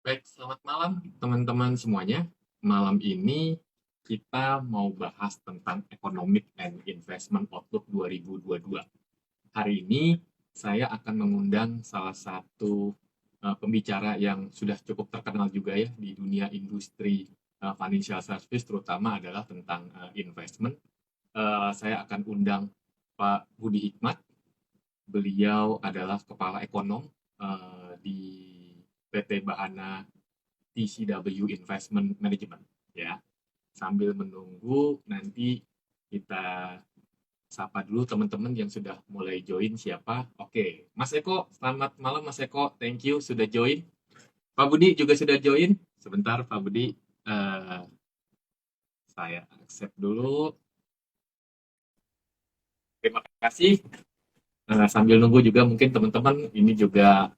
Baik, selamat malam teman-teman semuanya. Malam ini kita mau bahas tentang Economic and Investment Outlook 2022. Hari ini saya akan mengundang salah satu pembicara yang sudah cukup terkenal juga ya di dunia industri financial service, terutama adalah tentang investment. Saya akan undang Pak Budi Hikmat. Beliau adalah kepala ekonom di PT Bahana TCW Investment Management ya. Sambil menunggu nanti kita sapa dulu teman-teman yang sudah mulai join siapa. Oke, Mas Eko, selamat malam Mas Eko. Thank you sudah join. Pak Budi juga sudah join. Sebentar Pak Budi, saya accept dulu. Terima kasih. Sambil nunggu juga mungkin teman-teman ini juga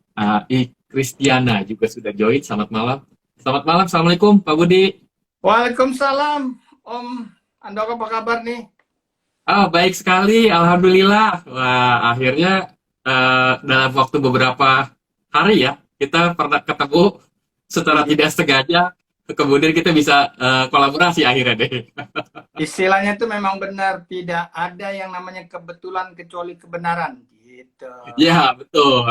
Kristiana juga sudah join. Selamat malam. Selamat malam. Assalamualaikum Pak Budi. Waalaikumsalam, Om Andoko, apa kabar nih? Baik sekali, alhamdulillah. Wah, akhirnya dalam waktu beberapa hari ya, kita pernah ketemu secara Iya. tidak sengaja, kemudian kita bisa kolaborasi akhirnya deh. Istilahnya itu memang benar, tidak ada yang namanya kebetulan kecuali kebenaran, gitu. Ya, betul.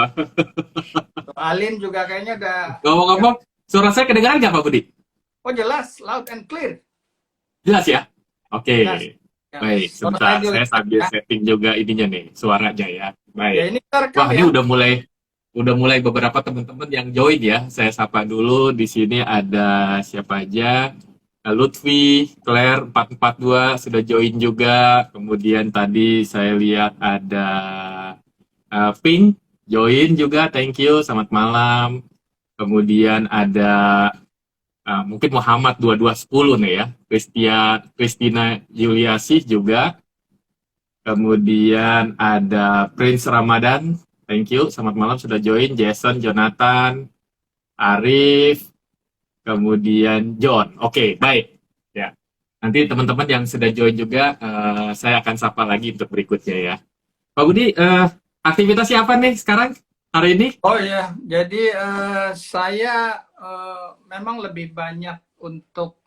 Alin juga kayaknya udah. Ngomong-ngomong, suara saya kedengaran nggak Pak Budi? Oh jelas, loud and clear. Jelas ya? Oke, Jelas. Ya. baik. Suara saya Sebentar, juga. saya sambil Ya. setting juga ininya nih, suaranya ya. Ya, Baik. ini terekam Wah, ini ya. udah mulai beberapa teman-teman yang join ya. Saya sapa dulu. Di sini ada siapa aja? Lutfi, Claire 442 sudah join juga. Kemudian tadi saya lihat ada Pink join juga. Thank you. Selamat malam. Kemudian ada mungkin Muhammad 2210 nih ya. Christina Yuliasih juga. Kemudian ada Prince Ramadan. Thank you. Selamat malam sudah join. Jason, Jonathan, Arif, kemudian John. Oke, baik. Ya. Nanti teman-teman yang sudah join juga, saya akan sapa lagi untuk berikutnya ya. Pak Budi, aktivitasnya apa nih sekarang, hari ini? Oh ya, jadi saya memang lebih banyak untuk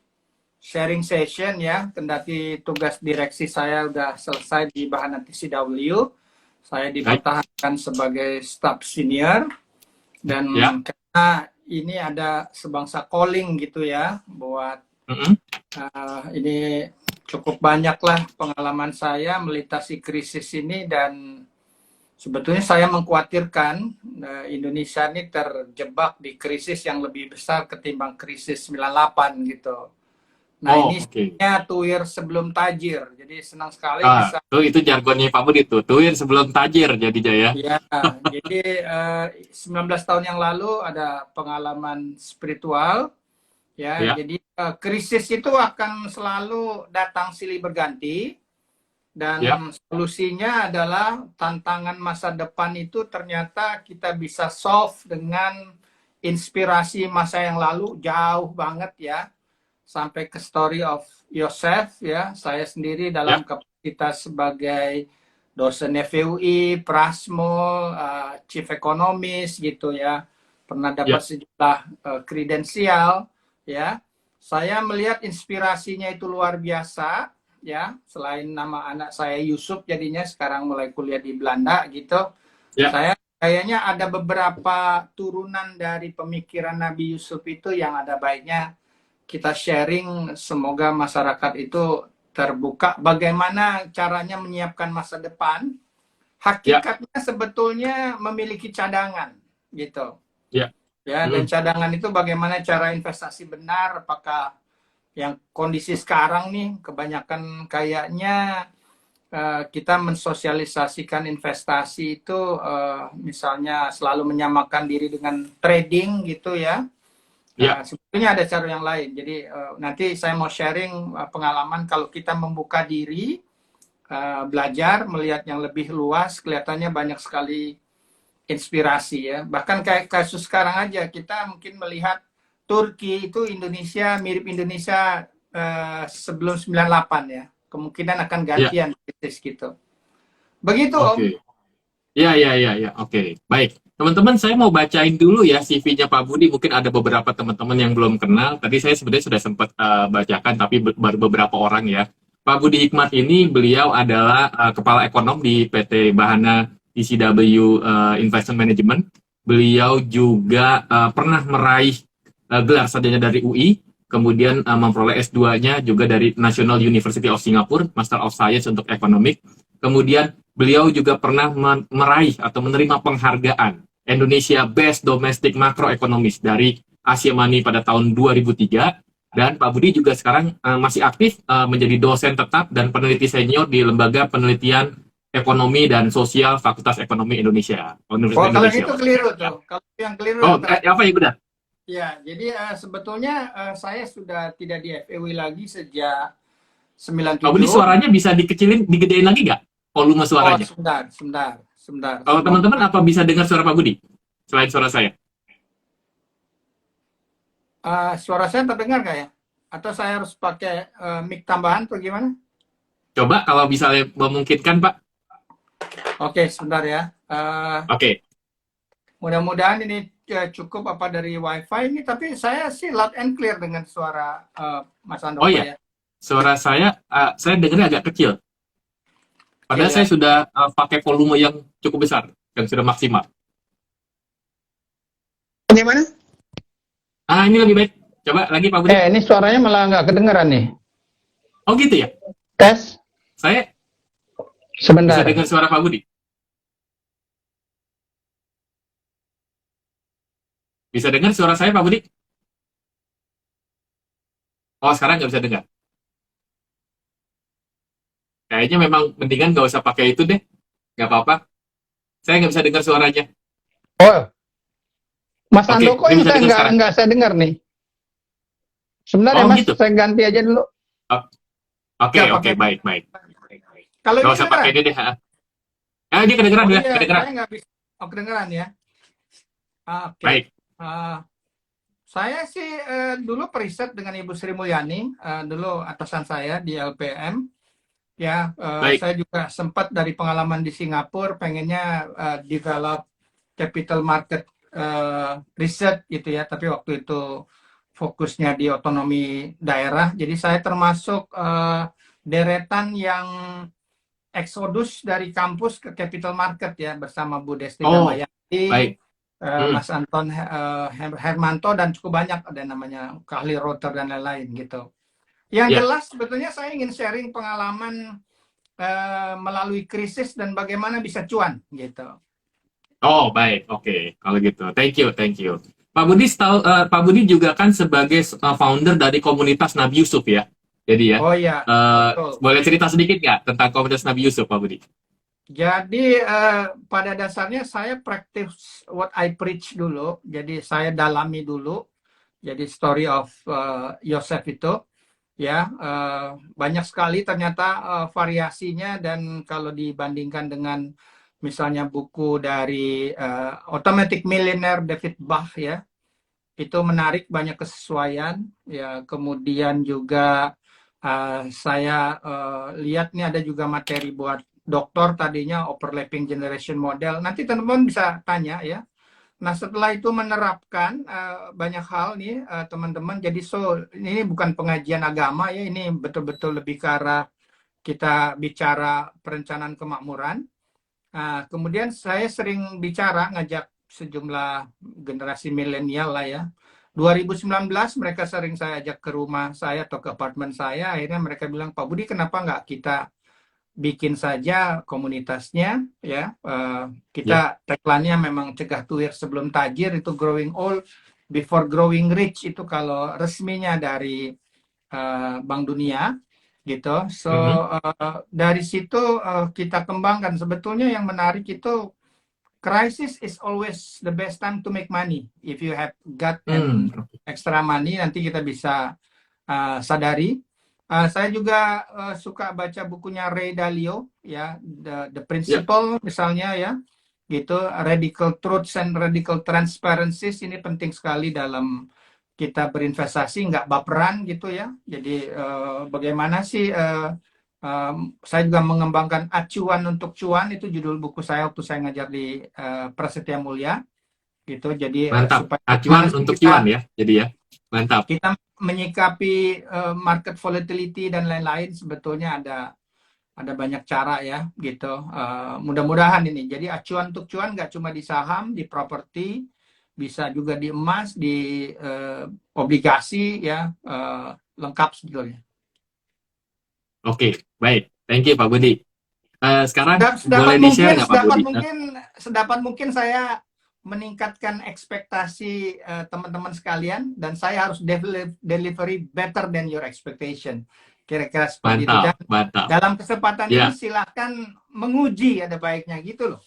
sharing session ya, kendati tugas direksi saya udah selesai di Bahana TCW. Saya Baik. dipertahankan sebagai staff senior dan Ya. karena ini ada sebangsa calling gitu ya buat ini cukup banyaklah pengalaman saya melintasi krisis ini dan sebetulnya saya mengkhawatirkan Indonesia ini terjebak di krisis yang lebih besar ketimbang krisis 98 gitu. Nah ini Oke. tuir sebelum tajir, jadi senang sekali bisa. Itu jargonnya Pak Budi tuh, tuin sebelum tajir jadinya ya. Ya, jadi 19 tahun yang lalu ada pengalaman spiritual, ya. Ya. Jadi krisis itu akan selalu datang silih berganti dan Ya. solusinya adalah tantangan masa depan itu ternyata kita bisa solve dengan inspirasi masa yang lalu jauh banget ya. Sampai ke story of Yosef ya, saya sendiri dalam kapasitas sebagai dosen FUI, Prasmo, chief economist gitu ya, pernah dapat sejumlah kredensial ya. Saya melihat inspirasinya itu luar biasa ya. Selain nama anak saya Yusuf, jadinya sekarang mulai kuliah di Belanda gitu. Saya kayaknya ada beberapa turunan dari pemikiran Nabi Yusuf itu yang ada baiknya kita sharing, semoga masyarakat itu terbuka bagaimana caranya menyiapkan masa depan. Hakikatnya sebetulnya memiliki cadangan gitu. Ya, dan cadangan itu bagaimana cara investasi benar, apakah yang kondisi sekarang nih kebanyakan kayaknya kita mensosialisasikan investasi itu misalnya selalu menyamakan diri dengan trading gitu ya. Sebetulnya ada cara yang lain. Jadi nanti saya mau sharing pengalaman kalau kita membuka diri, belajar, melihat yang lebih luas, kelihatannya banyak sekali inspirasi ya. Bahkan kayak kasus sekarang aja, kita mungkin melihat Turki itu Indonesia, mirip Indonesia sebelum 98 ya. Kemungkinan akan gantian krisis gitu. Begitu Om. Ya. Oke, baik. Teman-teman, saya mau bacain dulu ya CV-nya Pak Budi. Mungkin ada beberapa teman-teman yang belum kenal. Tadi saya sebenarnya sudah sempat bacakan, tapi baru beberapa orang ya. Pak Budi Hikmat ini beliau adalah kepala ekonom di PT Bahana ECW Investment Management. Beliau juga pernah meraih gelar sarjana dari UI, kemudian memperoleh S2-nya juga dari National University of Singapore, Master of Science untuk Economic. Kemudian beliau juga pernah meraih atau menerima penghargaan Indonesia Best Domestic Macroeconomist dari Asia Money pada tahun 2003, dan Pak Budi juga sekarang masih aktif menjadi dosen tetap dan peneliti senior di Lembaga Penelitian Ekonomi dan Sosial Fakultas Ekonomi Indonesia. Oh, Universitas kalau Indonesia. itu keliru tuh. Kalau yang keliru Oh, yang apa yang benar? ya, jadi sebetulnya saya sudah tidak di FEW lagi sejak Pak Budi 97. suaranya bisa dikecilin, digedein lagi nggak? Volume Oh, suaranya. sebentar. Kalau teman-teman apa bisa dengar suara Pak Budi? Selain suara saya. Suara saya terdengar nggak ya? Atau saya harus pakai mic tambahan atau gimana? Coba kalau bisa memungkinkan, Pak. Oke, sebentar ya. Oke. Mudah-mudahan ini cukup apa dari WiFi ini, tapi saya sih loud and clear dengan suara Mas Oh Andoko iya, ya. suara saya dengarnya agak kecil. Padahal Oke, saya ya. sudah pakai volume yang cukup besar, yang sudah maksimal. Bagaimana? Ini lebih baik. Coba lagi Pak Budi. Ini suaranya malah nggak kedengeran nih. Oh gitu ya? Tes, Saya bisa sebentar. dengar suara Pak Budi. Bisa dengar suara saya Pak Budi? Oh sekarang nggak bisa dengar. Kayaknya memang mendingan nggak usah pakai itu deh. Nggak apa-apa. Saya nggak bisa dengar suaranya. Oh, Mas Oke, Andoko ini yang bisa saya dengar sekarang. nggak saya dengar nih. Sebentar ya Oh Mas, gitu. saya ganti aja dulu. Oke, Nggak oke, pakai. baik, baik. Kalau Nggak ini usah pakai kedengeran? ini deh. Dia kedengeran, Oh ya, iya, kedengeran. saya nggak bisa. Oh, kedengeran ya. Oke. Baik, Saya sih dulu periset dengan Ibu Sri Mulyani, dulu atasan saya di LPM. Ya, baik. saya juga sempat dari pengalaman di Singapura, pengennya develop capital market research gitu ya. Tapi waktu itu fokusnya di otonomi daerah. Jadi saya termasuk deretan yang eksodus dari kampus ke capital market ya, bersama Bu Desti Oh, Damayanti, baik. Hmm, Mas Anton Hermanto, dan cukup banyak ada namanya Kahli Roter dan lain-lain gitu. Yang ya. jelas sebetulnya saya ingin sharing pengalaman melalui krisis dan bagaimana bisa cuan gitu. Oh, baik. Oke, kalau gitu. Thank you, thank you. Pak Budi juga kan sebagai founder dari komunitas Nabi Yusuf ya. Jadi ya, Oh iya, betul. boleh cerita sedikit nggak tentang komunitas Nabi Yusuf, Pak Budi? Jadi pada dasarnya saya practice what I preach dulu. Jadi saya dalami dulu. Jadi story of Yosef itu ya banyak sekali ternyata variasinya, dan kalau dibandingkan dengan misalnya buku dari Automatic Millionaire David Bach ya, itu menarik, banyak kesesuaian ya. Kemudian juga saya lihat nih ada juga materi buat doktor, tadinya overlapping generation model, nanti teman-teman bisa tanya ya. Nah, setelah itu menerapkan banyak hal nih teman-teman. Jadi ini bukan pengajian agama ya, ini betul-betul lebih ke arah kita bicara perencanaan kemakmuran. Kemudian saya sering bicara, ngajak sejumlah generasi milenial lah ya. 2019 mereka sering saya ajak ke rumah saya atau ke apartemen saya. Akhirnya mereka bilang, Pak Budi, kenapa nggak kita bikin saja komunitasnya ya. Ya, Kita tagline-nya memang cegah tuir sebelum tajir, itu growing old before growing rich, itu kalau resminya dari Bank Dunia gitu. So mhm. dari situ kita kembangkan. Sebetulnya yang menarik itu, crisis is always the best time to make money. If you have got and Oke. extra money, nanti kita bisa sadari. Saya juga suka baca bukunya Ray Dalio ya, The Ya, Principle misalnya ya, gitu. Radical Truths and Radical Transparencies ini penting sekali dalam kita berinvestasi, nggak baperan gitu ya. Jadi bagaimana sih Saya juga mengembangkan acuan untuk cuan, itu judul buku saya waktu saya ngajar di Prasetya Mulia gitu. Jadi Mantap. supaya Acuan gimana sih untuk cuan ya. Jadi ya. Mantap. kita menyikapi market volatility dan lain-lain, sebetulnya ada banyak cara ya gitu. Mudah-mudahan ini jadi acuan untuk cuan nggak cuma di saham, di properti, bisa juga di emas, di obligasi ya, lengkap sebetulnya. Oke, baik. Thank you Pak Budi. Sekarang Sedapat boleh di-share mungkin, nggak Pak Budi? sedapat mungkin saya meningkatkan ekspektasi teman-teman sekalian, dan saya harus delivery better than your expectation. Kira-kira seperti itu. Dan Mantap, mantap. dalam kesempatan ini Ya, silahkan menguji, ada baiknya gitu loh.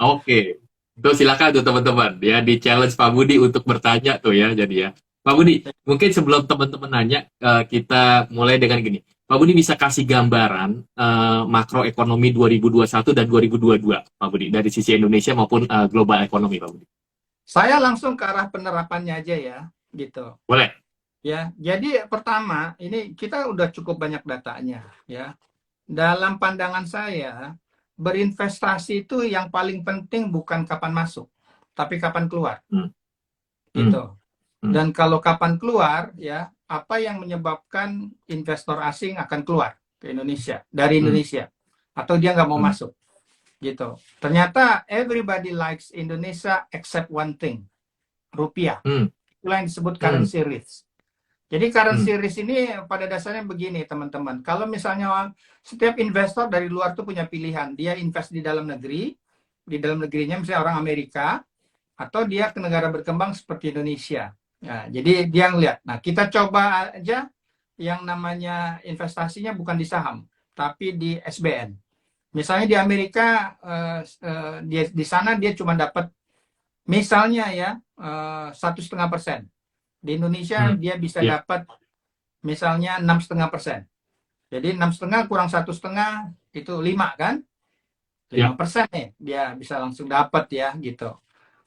oke. Tuh silakan tuh teman-teman ya di challenge Pak Budi untuk bertanya tuh ya jadi ya. Pak Budi, mungkin sebelum teman-teman nanya kita mulai dengan gini. Pak Budi bisa kasih gambaran makroekonomi 2021 dan 2022 Pak Budi dari sisi Indonesia maupun global ekonomi Pak Budi. Saya langsung ke arah penerapannya aja ya, gitu. Boleh. Ya, jadi pertama ini kita udah cukup banyak datanya ya. Dalam pandangan saya, berinvestasi itu yang paling penting bukan kapan masuk, tapi kapan keluar. Hmm. Gitu. Hmm. Dan kalau kapan keluar, ya, apa yang menyebabkan investor asing akan keluar ke Indonesia, dari Indonesia, atau dia nggak mau masuk. Gitu. Ternyata everybody likes Indonesia except one thing, rupiah. Itulah yang disebut currency risk. Jadi currency risk ini pada dasarnya begini teman-teman. Kalau misalnya setiap investor dari luar tuh punya pilihan. Dia invest di dalam negeri, di dalam negerinya misalnya orang Amerika, atau dia ke negara berkembang seperti Indonesia. Nah, jadi dia ngeliat. Nah, kita coba aja yang namanya investasinya bukan di saham, tapi di SBN. Misalnya di Amerika, dia di sana dia cuma dapat misalnya ya 1,5%. Di Indonesia dia bisa dapat misalnya 6,5%. Jadi 6,5 kurang 1,5 itu 5 kan? 5% nih dia bisa langsung dapat ya gitu.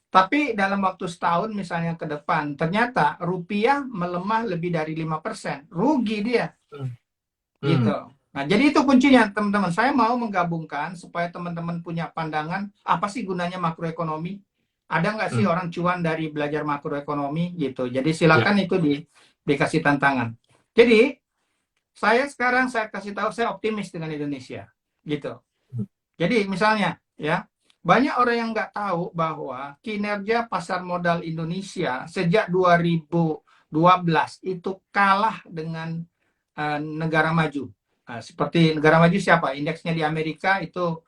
Tapi dalam waktu setahun misalnya ke depan, ternyata rupiah melemah lebih dari 5%. Rugi dia. Gitu. Nah, jadi itu kuncinya teman-teman. Saya mau menggabungkan supaya teman-teman punya pandangan apa sih gunanya makroekonomi. Ada nggak sih orang cuan dari belajar makroekonomi gitu. Jadi silakan itu dikasih tantangan. Jadi saya sekarang saya kasih tahu saya optimis dengan Indonesia gitu. Jadi misalnya ya banyak orang yang nggak tahu bahwa kinerja pasar modal Indonesia sejak 2012 itu kalah dengan negara maju. Seperti negara maju siapa? Indeksnya di Amerika itu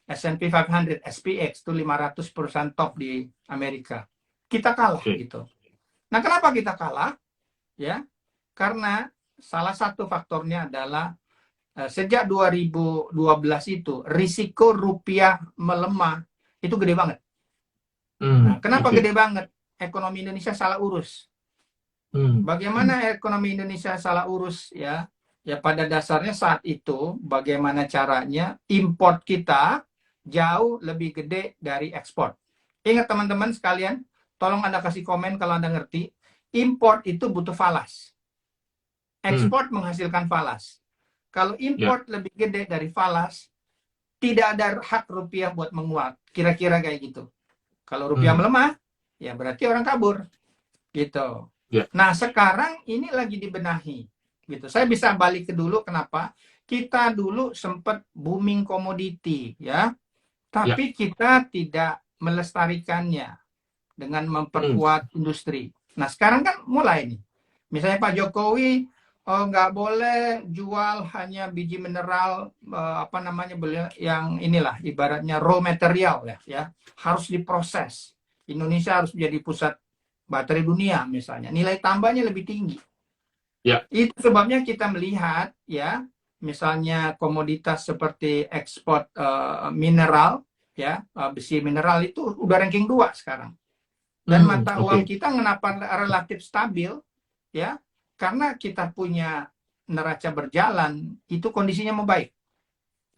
S&P 500, SPX itu 500 perusahaan top di Amerika. Kita kalah gitu. Nah, kenapa kita kalah? Ya, karena salah satu faktornya adalah sejak 2012 itu risiko rupiah melemah itu gede banget. Nah, kenapa gede banget? Ekonomi Indonesia salah urus. Bagaimana ekonomi Indonesia salah urus ya? Ya pada dasarnya saat itu bagaimana caranya import kita jauh lebih gede dari ekspor. Ingat teman-teman sekalian, tolong Anda kasih komen kalau Anda ngerti. Import itu butuh falas. Ekspor menghasilkan falas. Kalau import lebih gede dari falas, tidak ada hak rupiah buat menguat. Kira-kira kayak gitu. Kalau rupiah melemah, ya berarti orang kabur. Gitu. Nah, sekarang ini lagi dibenahi. Gitu. Saya bisa balik ke dulu kenapa? Kita dulu sempat booming komoditi, ya. Tapi kita tidak melestarikannya dengan memperkuat industri. Nah, sekarang kan mulai nih. Misalnya Pak Jokowi nggak boleh jual hanya biji mineral apa namanya yang inilah ibaratnya raw material ya. Harus diproses. Indonesia harus menjadi pusat baterai dunia misalnya. Nilai tambahnya lebih tinggi. Itu sebabnya kita melihat ya misalnya komoditas seperti ekspor mineral ya besi mineral itu udah ranking 2 sekarang. Dan mata uang kita kenapa relatif stabil ya karena kita punya neraca berjalan itu kondisinya membaik.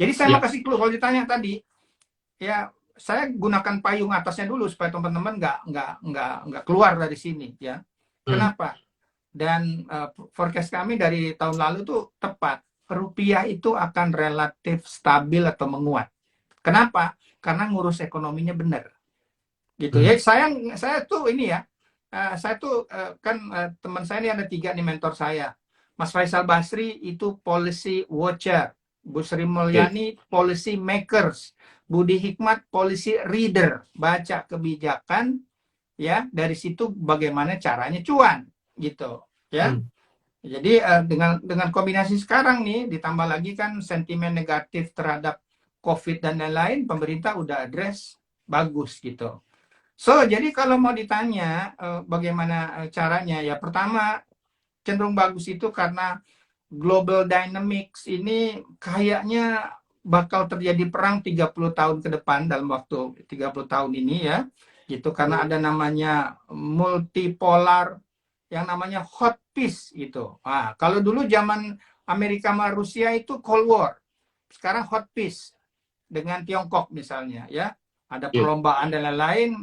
Jadi saya mau kasih clue kalau ditanya tadi ya saya gunakan payung atasnya dulu supaya teman-teman nggak keluar dari sini ya. Kenapa? Dan forecast kami dari tahun lalu tuh tepat. rupiah itu akan relatif stabil atau menguat. Kenapa? Karena ngurus ekonominya benar. Gitu ya. Saya tuh ini ya, saya tuh kan teman saya ini ada 3 nih mentor saya. Mas Faisal Basri itu policy watcher, Bu Sri Mulyani policy makers, Budi Hikmat policy reader, baca kebijakan ya, dari situ bagaimana caranya cuan gitu ya. Jadi dengan kombinasi sekarang nih, ditambah lagi kan sentimen negatif terhadap COVID dan lain-lain, pemerintah udah address bagus gitu. So, jadi kalau mau ditanya bagaimana caranya, ya pertama cenderung bagus itu karena global dynamics ini kayaknya bakal terjadi perang 30 tahun ke depan dalam waktu 30 tahun ini ya. Gitu, karena ada namanya multipolar, yang namanya hot peace gitu. Nah, kalau dulu zaman Amerika sama Rusia itu Cold War. Sekarang hot peace dengan Tiongkok misalnya ya. Ada perlombaan dan lain-lain.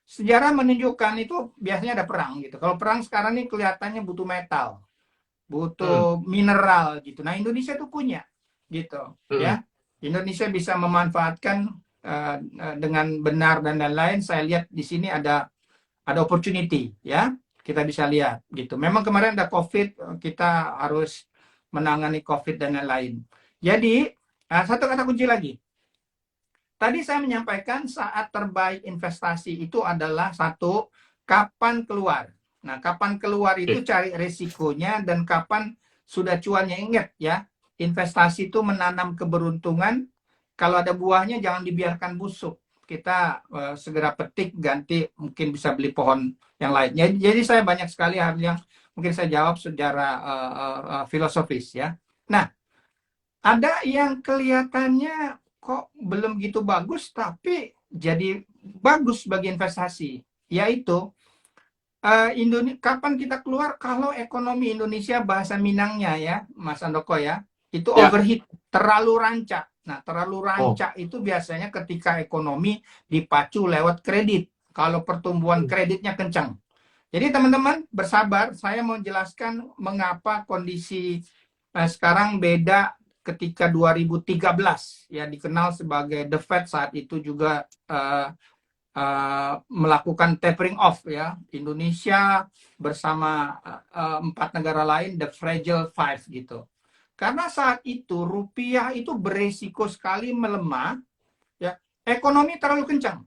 Sejarah menunjukkan itu biasanya ada perang gitu. Kalau perang sekarang ini kelihatannya butuh metal, butuh mineral gitu. Nah, Indonesia itu punya gitu ya. Indonesia bisa memanfaatkan dengan benar dan lain-lain. Saya lihat di sini ada opportunity ya. Kita bisa lihat gitu. Memang kemarin ada COVID, kita harus menangani COVID dan lain-lain. Jadi satu kata kunci lagi. Tadi saya menyampaikan saat terbaik investasi itu adalah satu, kapan keluar. Nah, kapan keluar itu cari resikonya, dan kapan sudah cuannya. Ingat ya, investasi itu menanam keberuntungan. Kalau ada buahnya jangan dibiarkan busuk. Kita segera petik, ganti, mungkin bisa beli pohon yang lain. Jadi saya banyak sekali hal yang mungkin saya jawab secara filosofis ya. Nah, ada yang kelihatannya kok belum gitu bagus, tapi jadi bagus bagi investasi. Yaitu, kapan kita keluar kalau ekonomi Indonesia, bahasa Minangnya ya, Mas Andoko ya, itu overheat, terlalu rancak. Nah, terlalu rancak itu biasanya ketika ekonomi dipacu lewat kredit. Kalau pertumbuhan kreditnya kencang. Jadi teman-teman bersabar, saya mau jelaskan mengapa kondisi sekarang beda ketika 2013 ya, dikenal sebagai the Fed saat itu juga melakukan tapering off ya. Indonesia bersama 4 negara lain, the Fragile Five gitu. Karena saat itu rupiah itu beresiko sekali melemah ya, ekonomi terlalu kencang.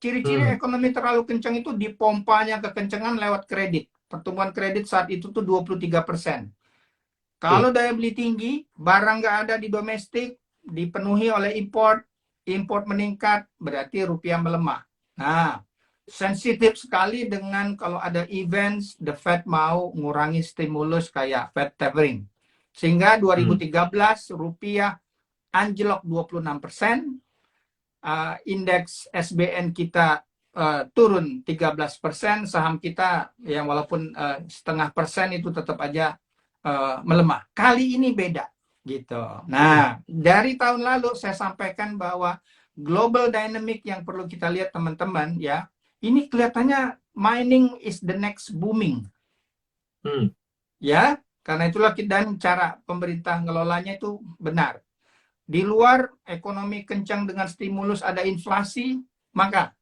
Ciri-ciri ekonomi terlalu kencang itu dipompanya kekencangan lewat kredit. Pertumbuhan kredit saat itu tuh 23%. Kalau daya beli tinggi, barang nggak ada di domestik, dipenuhi oleh import, import meningkat, berarti rupiah melemah. Nah, sensitif sekali dengan kalau ada events, the Fed mau ngurangi stimulus kayak Fed tapering. Sehingga 2013 rupiah anjlok 26%, indeks SBN kita turun 13%, saham kita yang walaupun setengah persen itu tetap aja melemah. Kali ini beda gitu. Nah, dari tahun lalu saya sampaikan bahwa global dynamic yang perlu kita lihat teman-teman ya, ini kelihatannya mining is the next booming. Ya, karena itulah, dan cara pemerintah ngelolanya itu benar. Di luar ekonomi kencang dengan stimulus, ada inflasi, maka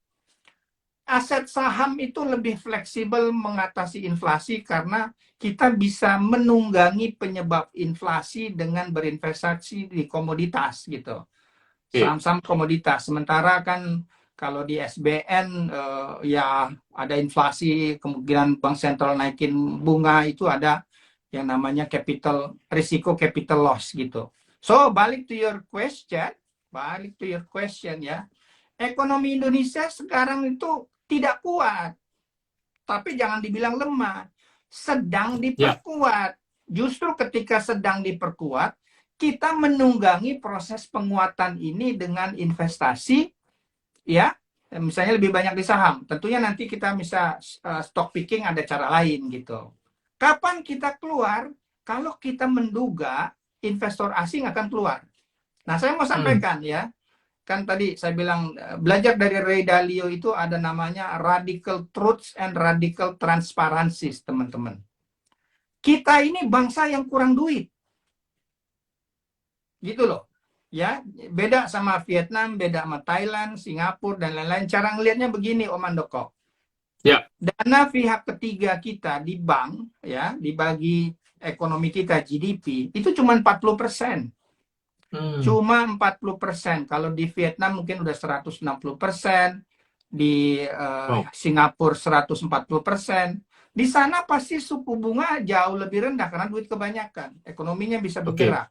aset saham itu lebih fleksibel mengatasi inflasi karena kita bisa menunggangi penyebab inflasi dengan berinvestasi di komoditas gitu. Saham-saham komoditas. Sementara kan kalau di SBN ya ada inflasi, kemungkinan bank sentral naikin bunga, itu ada yang namanya risiko capital loss gitu. So, balik to your question ya. Ekonomi Indonesia sekarang itu tidak kuat, tapi jangan dibilang lemah, sedang diperkuat. Justru ketika sedang diperkuat, kita menunggangi proses penguatan ini dengan investasi, ya, misalnya lebih banyak di saham. Tentunya nanti kita bisa stock picking, ada cara lain gitu. Kapan kita keluar? Kalau kita menduga investor asing akan keluar. Nah, saya mau sampaikan ya. Kan tadi saya bilang belajar dari Ray Dalio itu ada namanya radical truths and radical transparencies, teman-teman. Kita ini bangsa yang kurang duit. gitu loh. Ya, beda sama Vietnam, beda sama Thailand, Singapura dan lain-lain. Cara ngelihatnya begini, Om Andoko. Ya. Dana pihak ketiga kita di bank, ya, dibagi ekonomi kita GDP, itu cuma 40%. Hmm. Cuma 40%. Kalau di Vietnam mungkin udah 160%, di Wow. Singapura 140%. Di sana pasti suku bunga jauh lebih rendah karena duit kebanyakan. Ekonominya bisa Oke. bergerak.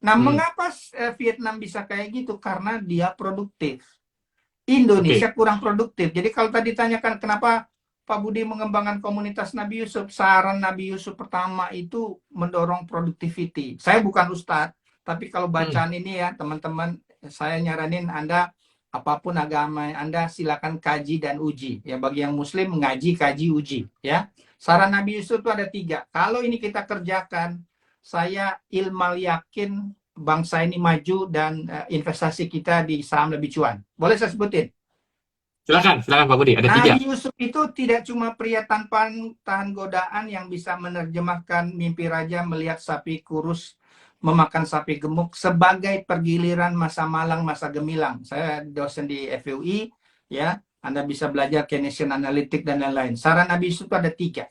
Nah, Hmm. mengapa Vietnam bisa kayak gitu? Karena dia produktif. Oke. Indonesia kurang produktif. Jadi kalau tadi tanyakan kenapa Pak Budi mengembangkan komunitas Nabi Yusuf, saran Nabi Yusuf pertama itu mendorong productivity. Saya bukan ustadz, tapi kalau Hmm. bacaan ini ya teman-teman, saya nyaranin Anda apapun agama Anda silakan kaji dan uji. Ya bagi yang Muslim ngaji, kaji, uji. Ya saran Nabi Yusuf itu ada 3. Kalau ini kita kerjakan, saya ilmal yakin bangsa ini maju dan investasi kita di saham lebih cuan. Boleh saya sebutin? Silakan, silakan Pak Budi. Ada 3. Nabi Yusuf itu tidak cuma pria tanpa tahan godaan yang bisa menerjemahkan mimpi raja melihat sapi kurus memakan sapi gemuk sebagai pergiliran masa malang, masa gemilang. Saya dosen di FUI, ya. Anda bisa belajar Keynesian Analytic dan lain-lain. Saran Nabi Yusuf itu ada 3.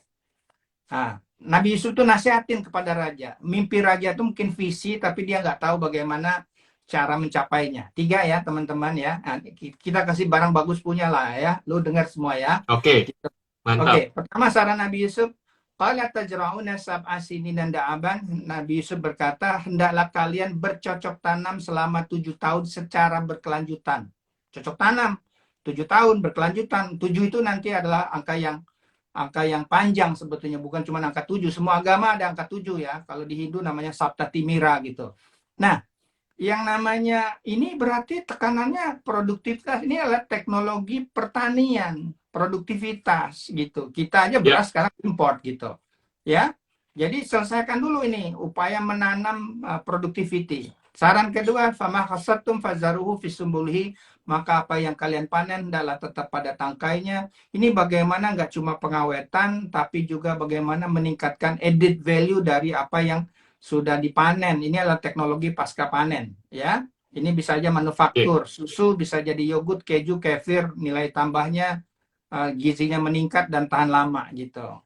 Nah, Nabi Yusuf tuh nasihatin kepada raja. Mimpi raja itu mungkin visi, tapi dia nggak tahu bagaimana cara mencapainya. 3 ya, teman-teman ya. Nah, kita kasih barang bagus punya lah ya. Lu dengar semua ya. Oke, Oke, mantap. pertama saran Nabi Yusuf. Qala tajra'una sab'a sininan da'aban. Nabi Yusuf berkata, hendaklah kalian bercocok tanam selama 7 tahun secara berkelanjutan. Cocok tanam 7 tahun berkelanjutan. 7 itu nanti adalah angka yang panjang sebetulnya, bukan cuma angka 7. Semua agama ada angka 7 ya. Kalau di Hindu namanya Sapta Timira gitu. Nah, yang namanya ini berarti tekanannya produktivitas. Ini adalah teknologi pertanian, produktivitas gitu. Kita aja Ya. beras sekarang import gitu. Ya. Jadi selesaikan dulu ini upaya menanam productivity. Saran kedua, fama hasatum fazaruhu fisumbulihi, maka apa yang kalian panen adalah tetap pada tangkainya. Ini bagaimana nggak cuma pengawetan, tapi juga bagaimana meningkatkan added value dari apa yang sudah dipanen. Ini adalah teknologi pasca panen, ya. Ini bisa aja Oke. manufaktur, susu bisa jadi yogurt, keju, kefir, nilai tambahnya gizinya meningkat dan tahan lama gitu.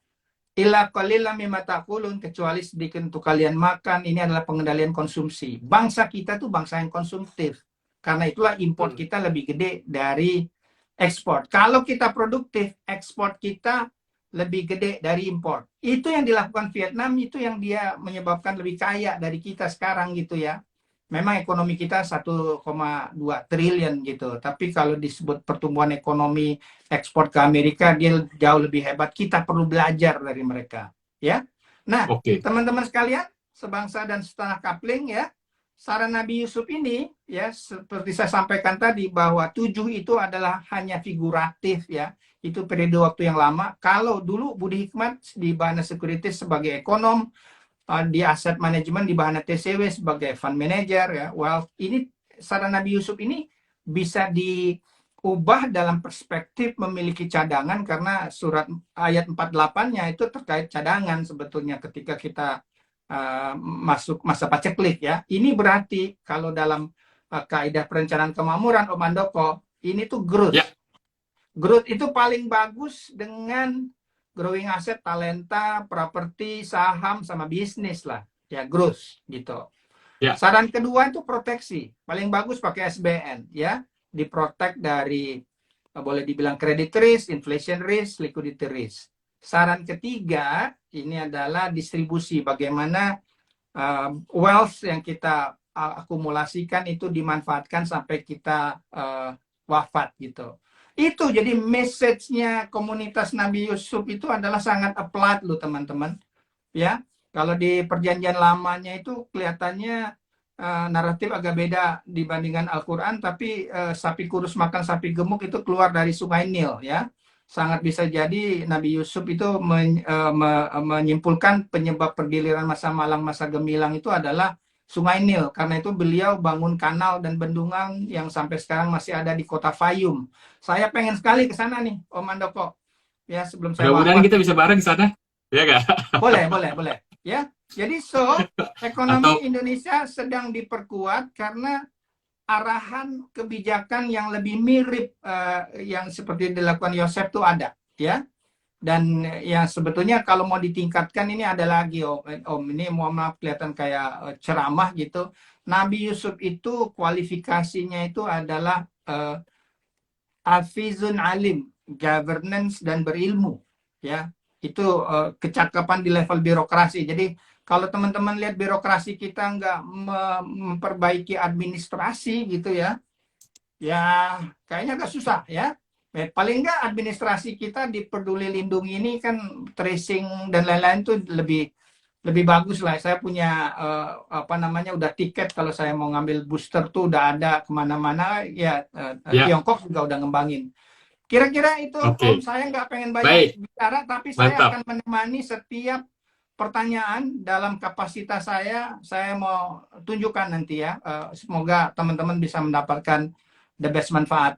Illa qalilan mimma ta'kulun, kecuali sedikit untuk kalian makan. Ini adalah pengendalian konsumsi. Bangsa kita tuh bangsa yang konsumtif. Karena itulah import Hmm. kita lebih gede dari ekspor. Kalau kita produktif, ekspor kita lebih gede dari import. Itu yang dilakukan Vietnam, itu yang dia menyebabkan lebih kaya dari kita sekarang gitu ya. Memang ekonomi kita 1,2 triliun gitu. Tapi kalau disebut pertumbuhan ekonomi ekspor ke Amerika, dia jauh lebih hebat. Kita perlu belajar dari mereka. Ya. Nah, Oke. teman-teman sekalian, sebangsa dan setanah kapling ya, saran Nabi Yusuf ini ya seperti saya sampaikan tadi bahwa 7 itu adalah hanya figuratif ya. Itu periode waktu yang lama. Kalau dulu Budi Hikmat di Bahana Securities sebagai ekonom, di aset manajemen di Bahana TCW sebagai fund manager ya. Well, ini saran Nabi Yusuf ini bisa diubah dalam perspektif memiliki cadangan karena surat ayat 48-nya itu terkait cadangan sebetulnya ketika kita masuk masa paceklik ya. Ini berarti kalau dalam kaidah perencanaan kemakmuran Om Andoko, ini tuh growth. Ya. Growth itu paling bagus dengan growing aset, talenta, properti, saham, sama bisnis lah. Ya, growth gitu. Ya. Saran kedua itu proteksi. Paling bagus pakai SBN ya. Diprotek dari boleh dibilang credit risk, inflation risk, liquidity risk. Saran ketiga ini adalah distribusi. Bagaimana wealth yang kita akumulasikan itu dimanfaatkan sampai kita wafat gitu. Itu jadi message-nya komunitas Nabi Yusuf itu adalah sangat applied loh teman-teman. Ya, kalau di perjanjian lamanya itu kelihatannya naratif agak beda dibandingkan Al-Quran, tapi sapi kurus makan sapi gemuk itu keluar dari Sungai Nil ya. Sangat bisa jadi Nabi Yusuf itu menyimpulkan penyebab pergiliran masa malang, masa gemilang itu adalah Sungai Nil. Karena itu beliau bangun kanal dan bendungan yang sampai sekarang masih ada di kota Fayum. Saya pengen sekali ke sana nih, Om Andoko. Ya, sebelum saya Mudah-mudahan wafat. kita bisa bareng di sana. Ya nggak? Boleh, boleh, boleh. Ya, jadi ekonomi Atau Indonesia sedang diperkuat karena arahan kebijakan yang lebih mirip yang seperti dilakukan Yosef itu ada, ya. Dan yang sebetulnya kalau mau ditingkatkan ini ada lagi, Om. Ini mohon maaf kelihatan kayak ceramah gitu. Nabi Yusuf itu kualifikasinya itu adalah hafizun alim, governance dan berilmu, ya. Itu kecakapan di level birokrasi. Jadi kalau teman-teman lihat birokrasi kita nggak memperbaiki administrasi gitu ya, ya kayaknya agak susah ya. Paling nggak administrasi kita di Peduli Lindungi ini kan tracing dan lain-lain tuh lebih bagus lah. Saya punya apa namanya udah tiket kalau saya mau ngambil booster tuh udah ada kemana-mana ya. ya, Tiongkok juga udah ngembangin. Kira-kira itu Om, oke, saya nggak pengen banyak baik, bicara, tapi saya mantap. akan menemani setiap pertanyaan dalam kapasitas saya mau tunjukkan nanti ya. Semoga teman-teman bisa mendapatkan the best manfaat.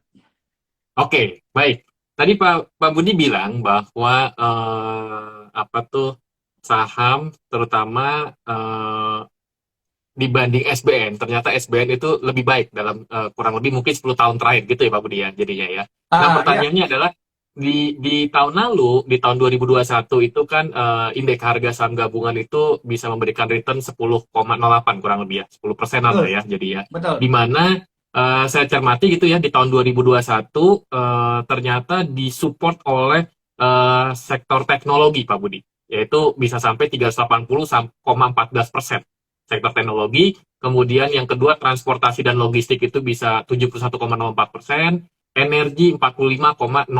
Oke, baik. Tadi Pak Budi bilang bahwa apa tuh saham terutama dibanding SBN, ternyata SBN itu lebih baik dalam kurang lebih mungkin 10 tahun terakhir gitu ya Pak Budi ya jadinya ya. Nah, Ya, pertanyaannya adalah di tahun lalu, di tahun 2021 itu kan indeks harga saham gabungan itu bisa memberikan return 10,08 kurang lebih ya, 10%-an lah betul, ya jadi ya. betul. Di mana saya cermati gitu ya di tahun 2021 ternyata disupport oleh sektor teknologi Pak Budi, yaitu bisa sampai 380,14% sektor teknologi. Kemudian yang kedua transportasi dan logistik itu bisa 71,04%, energi 45,05%.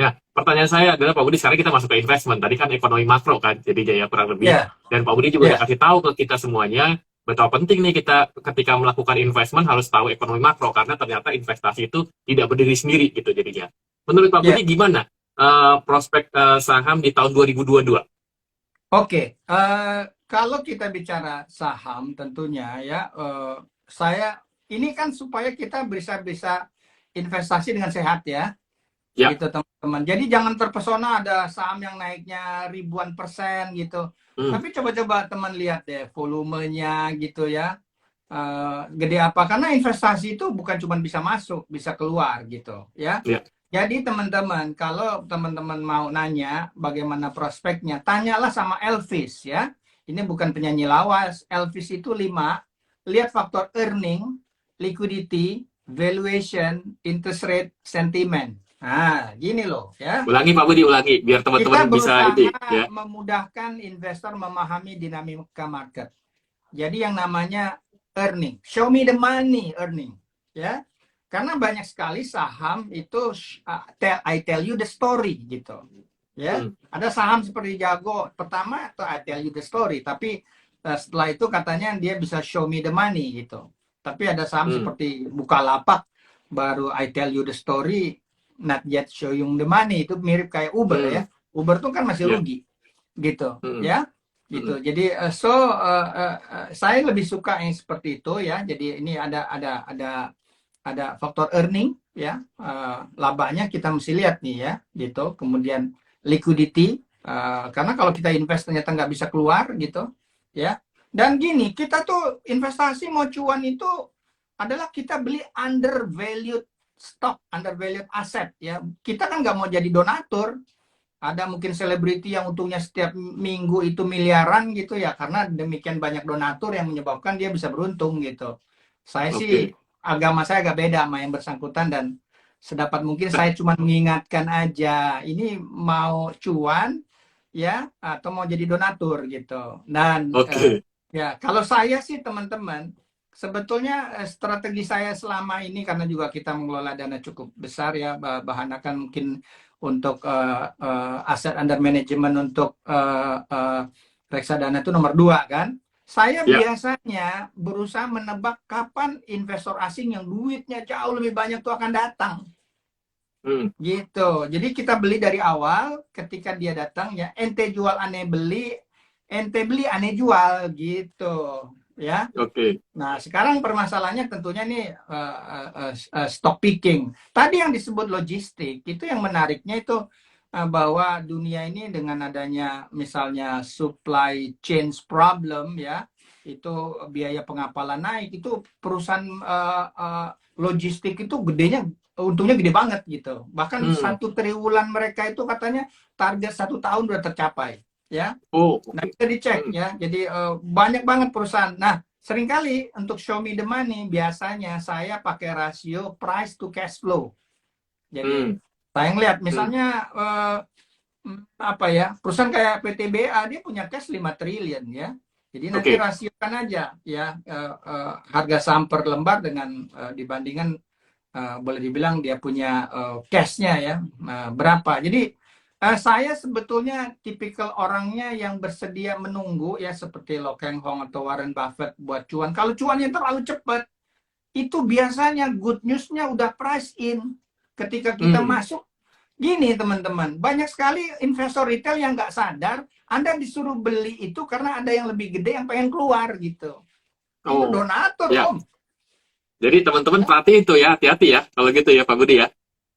Nah, pertanyaan saya adalah Pak Budi, sekarang kita masuk ke investment. Tadi kan ekonomi makro kan, jadi jaya kurang lebih. Ya, Dan Pak Budi juga udah ya, kasih tahu ke kita semuanya betapa penting nih kita ketika melakukan investment harus tahu ekonomi makro karena ternyata investasi itu tidak berdiri sendiri gitu jadinya. Menurut Pak ya. Budi gimana prospek saham di tahun 2022? Oke, kalau kita bicara saham tentunya ya, saya ini kan supaya kita bisa investasi dengan sehat ya. Ya, Gitu teman-teman. Jadi jangan terpesona ada saham yang naiknya ribuan persen gitu. hmm, Tapi coba-coba teman lihat deh volumenya gitu ya. Gede apa? Karena investasi itu bukan cuma bisa masuk, bisa keluar gitu ya. ya, Jadi teman-teman, kalau teman-teman mau nanya bagaimana prospeknya, tanyalah sama Elvis ya. Ini bukan penyanyi lawas. Elvis itu 5. Lihat faktor earning, liquidity, valuation, interest rate, sentiment. Nah, gini loh ya. ulangi Pak Budi, ulangi biar Kita teman-teman bisa berusaha ini ya. memudahkan investor memahami dinamika market. Jadi yang namanya earning, show me the money earning, ya. Karena banyak sekali saham itu I tell you the story gitu, ya. Hmm, Ada saham seperti Jago, pertama itu I tell you the story, tapi setelah itu katanya dia bisa show me the money gitu. Tapi ada saham hmm, seperti Bukalapak, baru I tell you the story, not yet show you the money, itu mirip kayak Uber hmm, ya. Uber tuh kan masih ya, rugi gitu, hmm, ya hmm, gitu. Jadi saya lebih suka yang seperti itu ya. Jadi ini ada faktor earning ya, labanya kita mesti lihat nih ya gitu. Kemudian liquidity, karena kalau kita invest ternyata nggak bisa keluar gitu ya. Dan gini, kita tuh investasi mau cuan itu adalah kita beli undervalued stock, undervalued aset ya. Kita kan nggak mau jadi donatur. Ada mungkin selebriti yang untungnya setiap minggu itu miliaran gitu ya, karena demikian banyak donatur yang menyebabkan dia bisa beruntung gitu. Saya sih oke. agama saya agak beda sama yang bersangkutan, dan sedapat mungkin saya cuma mengingatkan aja ini mau cuan ya atau mau jadi donatur gitu. Dan Oke. ya kalau saya sih teman-teman, sebetulnya strategi saya selama ini karena juga kita mengelola dana cukup besar ya, bahanakan mungkin untuk aset under management untuk reksadana itu nomor 2 kan. Saya Ya. biasanya berusaha menebak kapan investor asing yang duitnya jauh lebih banyak tuh akan datang. Hmm, Gitu. Jadi kita beli dari awal, ketika dia datang ya ente jual aneh beli, ente beli aneh jual gitu ya. oke. Nah, sekarang permasalahannya tentunya nih stock picking. Tadi yang disebut logistik, itu yang menariknya itu bahwa dunia ini dengan adanya misalnya supply chain problem ya, itu biaya pengapalan naik, itu perusahaan logistik itu gedenya, untungnya gede banget gitu. Bahkan 1 triwulan mereka itu katanya target 1 tahun udah tercapai ya. Oh, Nah, oke. bisa dicek ya. Jadi banyak banget perusahaan. Nah, seringkali untuk show me the money biasanya saya pakai rasio price to cash flow. Jadi saya ngeliat misalnya apa ya, perusahaan kayak PTBA dia punya cash 5 triliun ya. Jadi nanti Oke. rasiokan aja ya harga saham per lembar dengan dibandingkan boleh dibilang dia punya cash-nya ya berapa. Jadi saya sebetulnya tipikal orangnya yang bersedia menunggu ya, seperti Lo Keng Hong atau Warren Buffett buat cuan. Kalau cuannya terlalu cepat, itu biasanya good news-nya udah price in. Ketika kita masuk, gini teman-teman, banyak sekali investor retail yang nggak sadar, Anda disuruh beli itu karena ada yang lebih gede yang pengen keluar gitu. Itu Oh, donatur, ya. Om. Jadi teman-teman Ya. pelatih itu ya, hati-hati ya kalau gitu ya Pak Budi ya.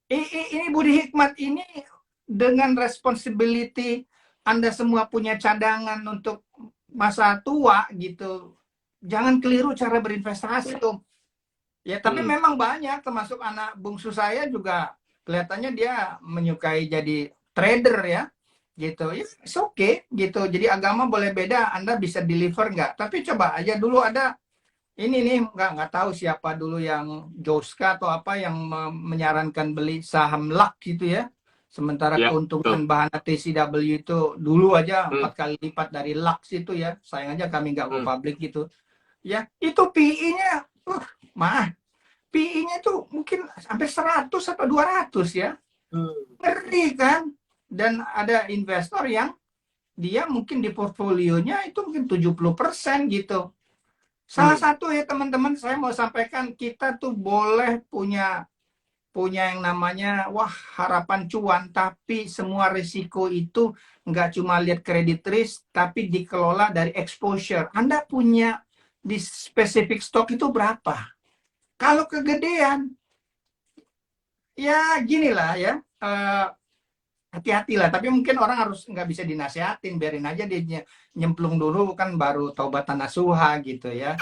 Ini Budi Hikmat ini dengan responsibility Anda semua punya cadangan untuk masa tua gitu. Jangan keliru cara berinvestasi, Om. Ya, tapi memang banyak, termasuk anak bungsu saya juga kelihatannya dia menyukai jadi trader ya, gitu. Ya, it's okay gitu. Jadi agama boleh beda, Anda bisa deliver nggak? Tapi coba aja dulu ada ini nih, nggak tahu siapa dulu yang Joska atau apa yang menyarankan beli saham LAK gitu ya. Sementara Ya, keuntungan betul. bahan TCW itu dulu aja Hmm, 4 kali lipat dari LAK itu ya. Sayang aja kami nggak go hmm, public gitu. Ya, itu PE-nya mah PE-nya tuh mungkin sampai 100 atau 200 ya. hmm, Ngeri kan? Dan ada investor yang dia mungkin di portfolionya itu mungkin 70% gitu. Salah hmm. satu ya teman-teman, saya mau sampaikan, kita tuh boleh punya punya yang namanya wah harapan cuan, tapi semua risiko itu nggak cuma lihat credit risk, tapi dikelola dari exposure. Anda punya di spesifik stok itu berapa? Kalau kegedean, ya ginilah ya, hati-hatilah. Tapi mungkin orang harus nggak bisa dinasehatin, biarin aja dia nyemplung dulu kan baru taubatan nasuha gitu ya.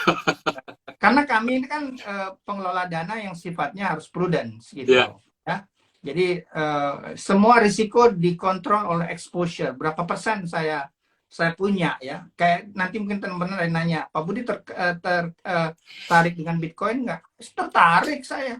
Karena kami ini kan pengelola dana yang sifatnya harus prudence Ya, gitu ya. Jadi semua risiko dikontrol oleh exposure. Berapa persen saya punya ya. Kayak nanti mungkin teman-teman ada nanya, Pak Budi tertarik dengan Bitcoin nggak? Tertarik saya.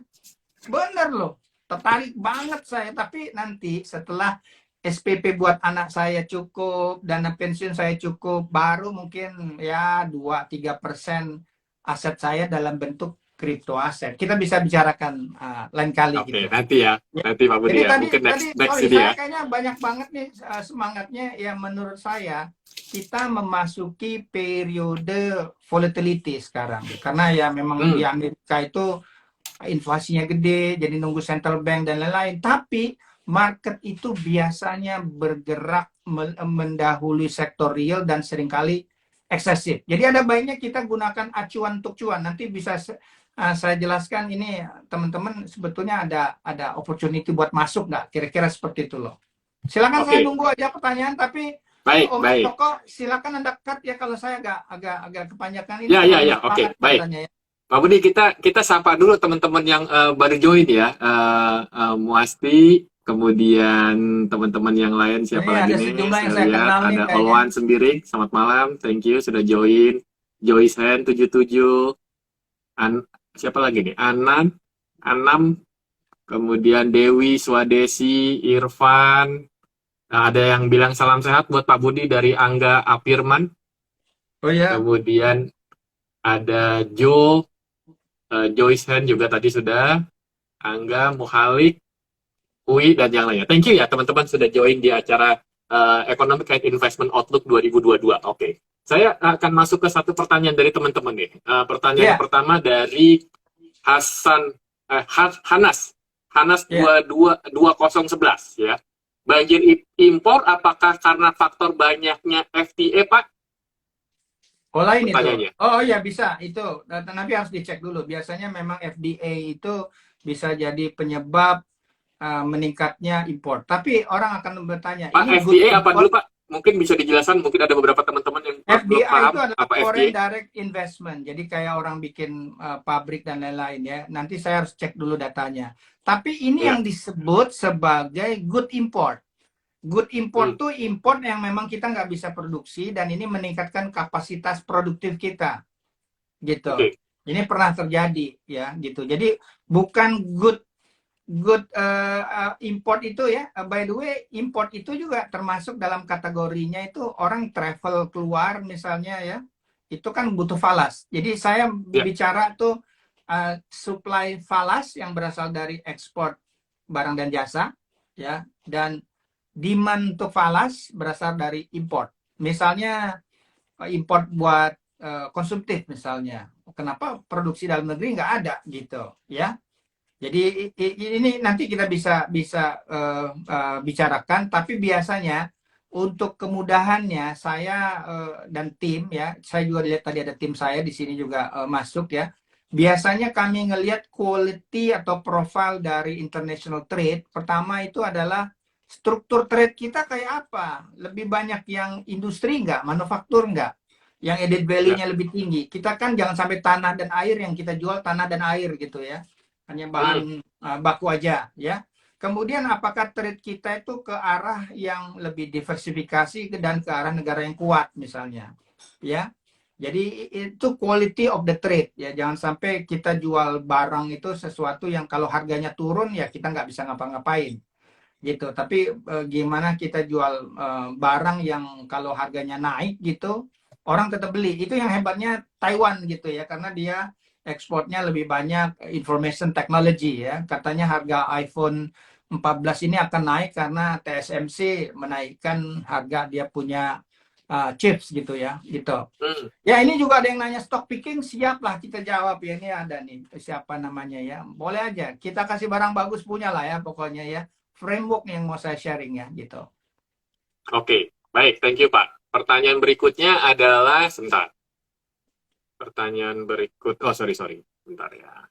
Bener loh. Tertarik banget saya. Tapi nanti setelah SPP buat anak saya cukup, dana pensiun saya cukup, baru mungkin ya 2-3% aset saya dalam bentuk kripto aset. Kita bisa bicarakan lain kali oke, gitu. nanti ya. Ya. Nanti Pak Budi Jadi ya. tadi Mungkin tadi next next sorry, ini saya ya. kayaknya banyak banget nih semangatnya ya. Menurut saya kita memasuki periode volatility sekarang, karena ya memang di Hmm, Amerika itu inflasinya gede, jadi nunggu central bank dan lain-lain. Tapi market itu biasanya bergerak mendahului sektor real dan seringkali eksesif. Jadi ada baiknya kita gunakan acuan untuk cuan. Nanti bisa saya jelaskan ini teman-teman, sebetulnya ada opportunity buat masuk nggak? Kira-kira seperti itu loh. Silakan, saya oke. nunggu aja pertanyaan. Tapi Baik, Om baik. Joko, silakan Anda cut ya kalau saya agak kepanjangan. Ini Ya, ya, terlalu ya. semangat Oke, baik. kelihatannya ya. Pak Budi, kita sapa dulu teman-teman yang baru join ya. Muasti, kemudian teman-teman yang lain siapa Ini lagi ada nih? sejumlah yang Saya saya lihat kenal nih ada kayaknya. Olwan Sembiring. Selamat malam, thank you sudah join. Joyce Hen 77. Siapa lagi nih? Anam, kemudian Dewi, Swadesi, Irfan. Nah, ada yang bilang salam sehat buat Pak Budi dari Angga Apirman. Oh ya, Kemudian ada Joe, Joyce Hen juga tadi sudah. Angga, Muhalik, Ui, dan yang lainnya. Thank you ya teman-teman sudah join di acara Economic and Investment Outlook 2022. Oke. Saya akan masuk ke satu pertanyaan dari teman-teman nih. Pertanyaan yang ya, pertama dari Hasan Hanas. Hanas ya. 2011 ya. Banjir impor apakah karena faktor banyaknya FTA, Pak? Oh lain itu. Pertanyaannya. Oh ya bisa itu. Tapi harus dicek dulu. Biasanya memang FDA itu bisa jadi penyebab meningkatnya impor. Tapi orang akan bertanya, Pak, ini good FDI apa dulu import? Pak? Mungkin bisa dijelaskan, mungkin ada beberapa teman-teman yang belum FDI paham itu adalah apa foreign FDI. direct investment. Jadi kayak orang bikin pabrik dan lain-lain ya. Nanti saya harus cek dulu datanya. Tapi ini Iya. yang disebut sebagai good import. Good import Hmm. tuh import yang memang kita nggak bisa produksi dan ini meningkatkan kapasitas produktif kita, gitu. Oke. Ini pernah terjadi ya, gitu. Jadi bukan good good import itu ya. By the way, import itu juga termasuk dalam kategorinya itu orang travel keluar misalnya ya. Itu kan butuh falas. Jadi saya Ya. bicara tuh supply falas yang berasal dari ekspor barang dan jasa ya, dan demand untuk falas berasal dari import. Misalnya import buat konsumtif misalnya. Kenapa produksi dalam negeri nggak ada gitu ya? Jadi ini nanti kita bisa bicarakan, tapi biasanya untuk kemudahannya saya dan tim ya, saya juga lihat tadi ada tim saya di sini juga masuk ya. Biasanya kami ngelihat quality atau profile dari international trade. Pertama itu adalah struktur trade kita kayak apa? Lebih banyak yang industri nggak, manufaktur nggak? Yang added Ya. value-nya lebih tinggi. Kita kan jangan sampai tanah dan air yang kita jual tanah dan air gitu ya, hanya Hmm. bahan baku aja ya. Kemudian apakah trade kita itu ke arah yang lebih diversifikasi dan ke arah negara yang kuat misalnya ya. Jadi itu quality of the trade ya, jangan sampai kita jual barang itu sesuatu yang kalau harganya turun ya kita nggak bisa ngapa-ngapain gitu. Tapi gimana kita jual barang yang kalau harganya naik gitu orang tetap beli. Itu yang hebatnya Taiwan gitu ya, karena dia ekspornya lebih banyak information technology ya. Katanya harga iPhone 14 ini akan naik karena TSMC menaikkan harga dia punya chips gitu ya, gitu. Hmm. Ya ini juga ada yang nanya stock picking, siap lah kita jawab ya. Ini ada nih siapa namanya ya, boleh aja kita kasih barang bagus punya lah ya pokoknya ya. Framework yang mau saya sharing ya gitu. Oke. Baik, thank you Pak. Pertanyaan berikutnya adalah, sebentar. Pertanyaan berikut, oh sorry, bentar ya.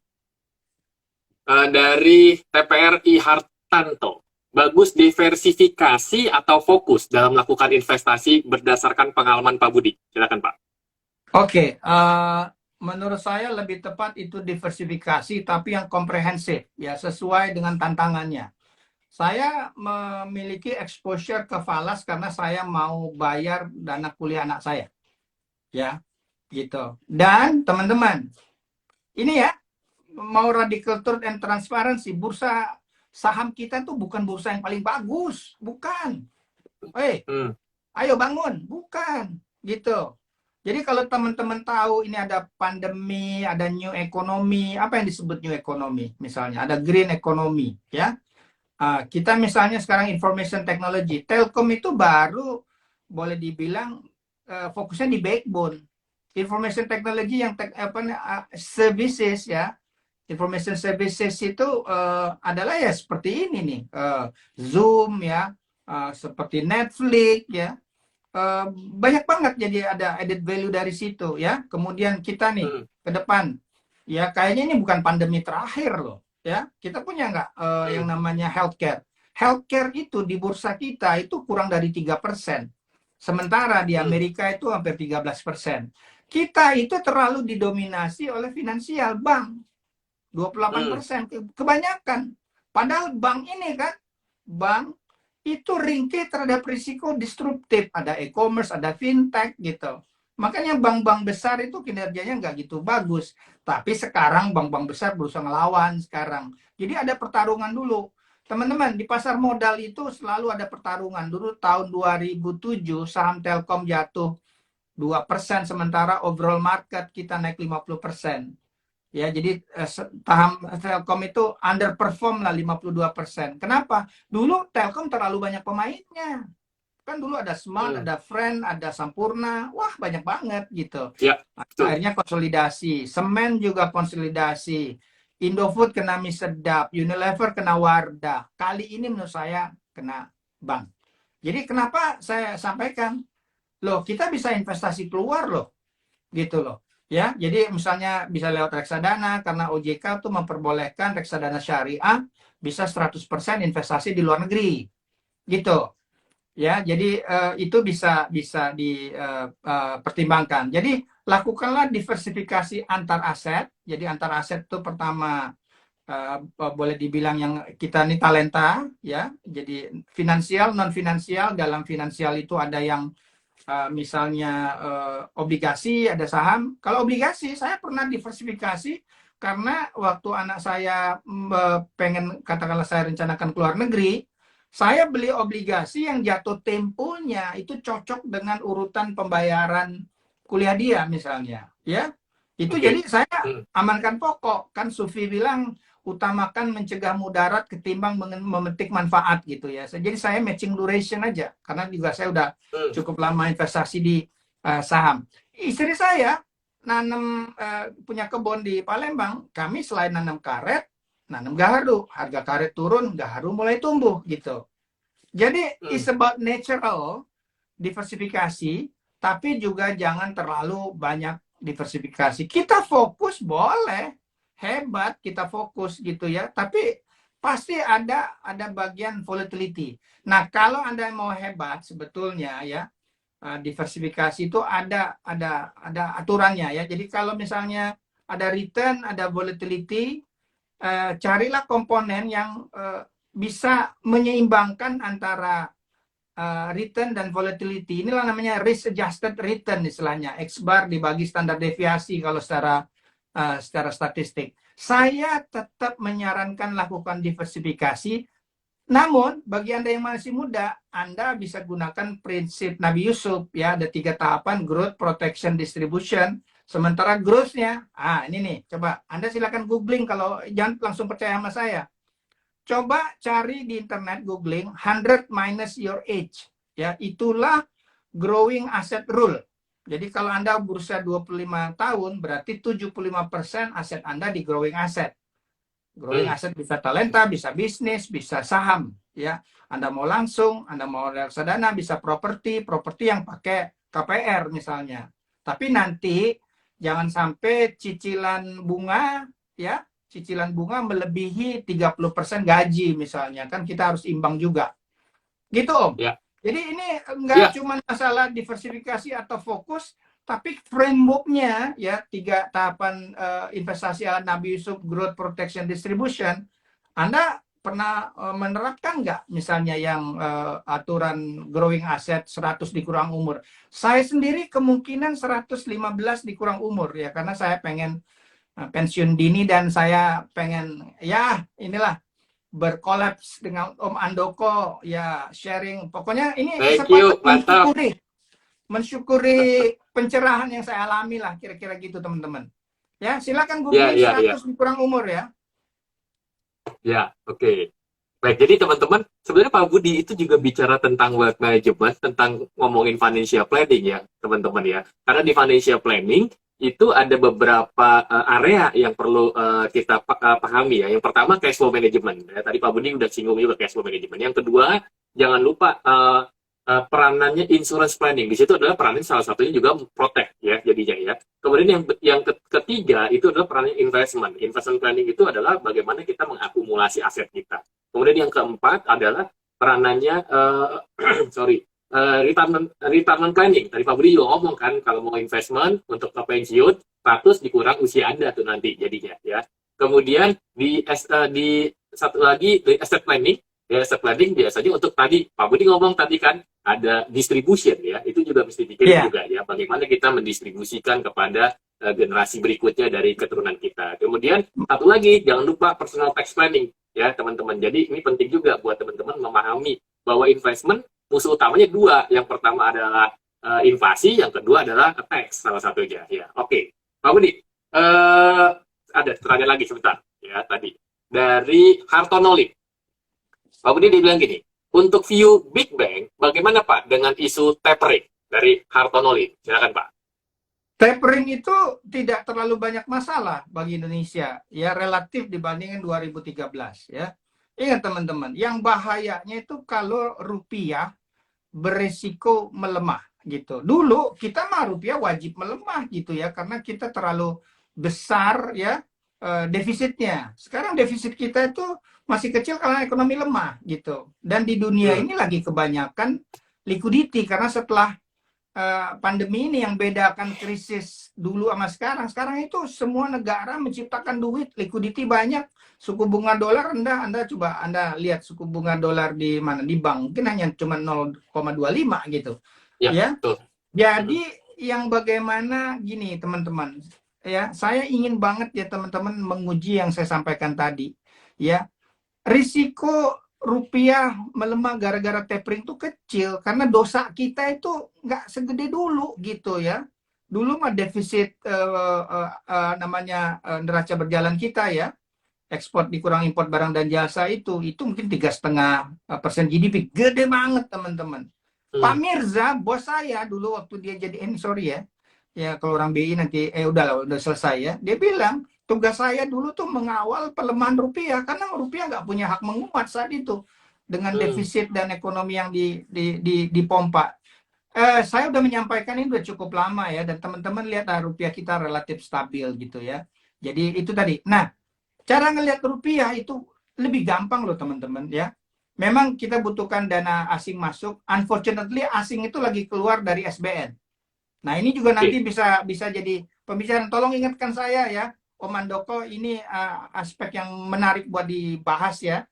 Dari TPRI Hartanto, bagus diversifikasi atau fokus dalam melakukan investasi berdasarkan pengalaman Pak Budi? Silakan Pak. Oke, menurut saya lebih tepat itu diversifikasi tapi yang komprehensif ya, sesuai dengan tantangannya. Saya memiliki exposure ke falas karena saya mau bayar dana kuliah anak saya ya, gitu. Dan teman-teman, ini ya, mau radical truth and transparency, bursa saham kita tuh bukan bursa yang paling bagus, bukan. Hmm. Ayo bangun, bukan, gitu. Jadi kalau teman-teman tahu ini ada pandemi, ada new economy, apa yang disebut new economy? Misalnya ada green economy, ya. Kita misalnya sekarang information technology, Telkom itu baru boleh dibilang fokusnya di backbone. Information technology yang services ya, information services itu adalah ya seperti ini nih, Zoom ya, seperti Netflix ya, banyak banget jadi ada added value dari situ ya. Kemudian kita nih Hmm. ke depan ya, kayaknya ini bukan pandemi terakhir loh ya. Kita punya nggak yang Hmm. namanya healthcare? Healthcare itu di bursa kita itu kurang dari 3%. Sementara di Hmm. Amerika itu hampir 13%. Kita itu terlalu didominasi oleh finansial, bank. 28%. Kebanyakan. Padahal bank ini kan, bank itu ringkih terhadap risiko disruptif. Ada e-commerce, ada fintech gitu. Makanya bank-bank besar itu kinerjanya nggak gitu bagus. Tapi sekarang bank-bank besar berusaha ngelawan sekarang. Jadi ada pertarungan dulu. Teman-teman, di pasar modal itu selalu ada pertarungan. Dulu tahun 2007 saham Telkom jatuh 2%, sementara overall market kita naik 50%. Ya, jadi saham Telkom itu underperform lah 52%. Kenapa? Dulu Telkom terlalu banyak pemainnya. Kan dulu ada Smart, Hmm. ada Friend, ada Sampurna. Wah, banyak banget gitu. Ya, betul. Akhirnya konsolidasi. Semen juga konsolidasi. Indofood kena mie sedap. Unilever kena Wardah. Kali ini menurut saya kena bank. Jadi kenapa saya sampaikan? Loh, kita bisa investasi keluar loh. Gitu loh. Ya, jadi misalnya bisa lewat reksadana karena OJK tuh memperbolehkan reksadana syariah bisa 100% investasi di luar negeri. Gitu. Ya, jadi itu bisa bisa dipertimbangkan. Jadi lakukanlah diversifikasi antar aset. Jadi antar aset itu pertama boleh dibilang yang kita ini talenta ya. Jadi finansial, non finansial. Dalam finansial itu ada yang misalnya obligasi, ada saham. Kalau obligasi saya pernah diversifikasi karena waktu anak saya pengen katakanlah saya rencanakan keluar negeri, saya beli obligasi yang jatuh temponya itu cocok dengan urutan pembayaran kuliah dia misalnya, ya. Itu jadi Oke. saya Hmm. amankan pokok. Kan Sufi bilang utamakan mencegah mudarat ketimbang memetik manfaat gitu ya. Jadi saya matching duration aja karena juga saya udah Hmm. cukup lama investasi di saham. Istri saya nanam punya kebun di Palembang. Kami selain nanam karet, nanam gaharu. Harga karet turun, gaharu mulai tumbuh gitu. Jadi it's Hmm. about natural diversifikasi, tapi juga jangan terlalu banyak diversifikasi. Kita fokus boleh, hebat kita fokus gitu ya, tapi pasti ada bagian volatility. Nah, kalau Anda mau hebat sebetulnya ya, diversifikasi itu ada aturannya ya. Jadi kalau misalnya ada return, ada volatility, carilah komponen yang bisa menyeimbangkan antara return dan volatility. Inilah namanya risk adjusted return istilahnya. X bar dibagi standar deviasi kalau secara statistik. Saya tetap menyarankan lakukan diversifikasi. Namun bagi Anda yang masih muda, Anda bisa gunakan prinsip Nabi Yusuf ya, ada 3 tahapan: growth, protection, distribution. Sementara growth-nya, ini nih, coba Anda silakan googling, kalau jangan langsung percaya sama saya. Coba cari di internet, googling 100 minus your age. Ya, itulah growing asset rule. Jadi kalau Anda berusia 25 tahun, berarti 75% aset Anda di growing asset. Growing Hmm. asset bisa talenta, bisa bisnis, bisa saham. Ya, Anda mau langsung, Anda mau reksadana, bisa properti yang pakai KPR misalnya. Tapi nanti jangan sampai cicilan bunga ya, cicilan bunga melebihi 30% gaji misalnya, kan kita harus imbang juga. Gitu Om. Ya. Jadi ini nggak Ya. cuma masalah diversifikasi atau fokus, tapi frameworknya ya 3 tahapan investasi ala Nabi Yusuf, growth, protection, distribution. Anda pernah menerapkan nggak misalnya yang aturan growing asset 100 dikurang umur? Saya sendiri kemungkinan 115 dikurang umur ya, karena saya pengen pensiun dini dan saya pengen ya inilah berkolaps dengan Om Andoko ya, sharing. Pokoknya ini Thank kesempatan you. Mantap. mensyukuri pencerahan yang saya alami lah, kira-kira gitu teman-teman. Ya, silakan Ya, googling ya, ya. 100 kurang umur ya. Ya, oke. Baik, jadi teman-teman, sebenarnya Pak Budi itu juga bicara tentang wealth management, tentang ngomongin financial planning ya, teman-teman ya. Karena di financial planning itu ada beberapa area yang perlu kita pahami ya. Yang pertama cash flow management. Ya, tadi Pak Budi udah singgung juga cash flow management. Yang kedua, jangan lupa peranannya insurance planning. Di situ adalah perannya salah satunya juga protect ya jadinya ya. Kemudian yang ketiga itu adalah perannya investment. Investment planning itu adalah bagaimana kita mengakumulasi aset kita. Kemudian yang keempat adalah peranannya retirement planning. Tadi Pak Budi juga ngomong kan kalau mau investment untuk ke pensiun 100 dikurang usia Anda tuh nanti jadinya ya. Kemudian di satu lagi di asset planning. Ya, asset planning biasanya untuk tadi Pak Budi ngomong tadi kan ada distribution ya, itu juga mesti dipikirin juga ya, bagaimana kita mendistribusikan kepada generasi berikutnya dari keturunan kita. Kemudian satu lagi, jangan lupa personal tax planning ya teman-teman. Jadi ini penting juga buat teman-teman memahami bahwa investment musuh utamanya dua. Yang pertama adalah invasi, yang kedua adalah tax salah satunya ya. Oke, Pak Budi, ada pertanyaan lagi sebentar ya tadi dari Hartonolik. Pak Budi dia bilang gini, untuk view Big Bang, bagaimana Pak dengan isu tapering dari Hartonolik? Silakan Pak. Tapering itu tidak terlalu banyak masalah bagi Indonesia ya, relatif dibandingin 2013 ya. Ingat teman-teman, yang bahayanya itu kalau rupiah beresiko melemah gitu. Dulu kita mah rupiah wajib melemah gitu ya, karena kita terlalu besar ya defisitnya. Sekarang defisit kita itu masih kecil karena ekonomi lemah gitu. Dan di dunia Hmm. ini lagi kebanyakan liquidity, karena setelah pandemi ini yang bedakan krisis dulu sama sekarang. Sekarang itu semua negara menciptakan duit, liquidity banyak, suku bunga dolar rendah. Anda coba Anda lihat suku bunga dolar di mana, di bank mungkin hanya cuma 0,25 gitu. Ya, Ya. betul. Jadi yang bagaimana gini teman-teman, ya saya ingin banget ya teman-teman menguji yang saya sampaikan tadi. Ya, risiko rupiah melemah gara-gara tapering itu kecil karena dosa kita itu nggak segede dulu gitu ya. Dulu mah defisit namanya neraca berjalan kita ya, ekspor dikurang impor barang dan jasa itu mungkin 3,5% GDP, gede banget teman-teman. Pak Hmm. Mirza, bos saya dulu waktu dia jadi, sorry ya, ya kalau orang BI nanti, udahlah, udah selesai ya. Dia bilang, tugas saya dulu tuh mengawal pelemahan rupiah, karena rupiah nggak punya hak menguat saat itu. Dengan Hmm. defisit dan ekonomi yang dipompa. Saya udah menyampaikan ini udah cukup lama ya, dan teman-teman lihat rupiah kita relatif stabil gitu ya. Jadi itu tadi. Nah, cara ngelihat rupiah itu lebih gampang loh teman-teman ya. Memang kita butuhkan dana asing masuk. Unfortunately asing itu lagi keluar dari SBN. Nah ini juga nanti Oke. bisa bisa jadi pembicaraan. Tolong ingatkan saya ya, Om Andoko, ini aspek yang menarik buat dibahas ya.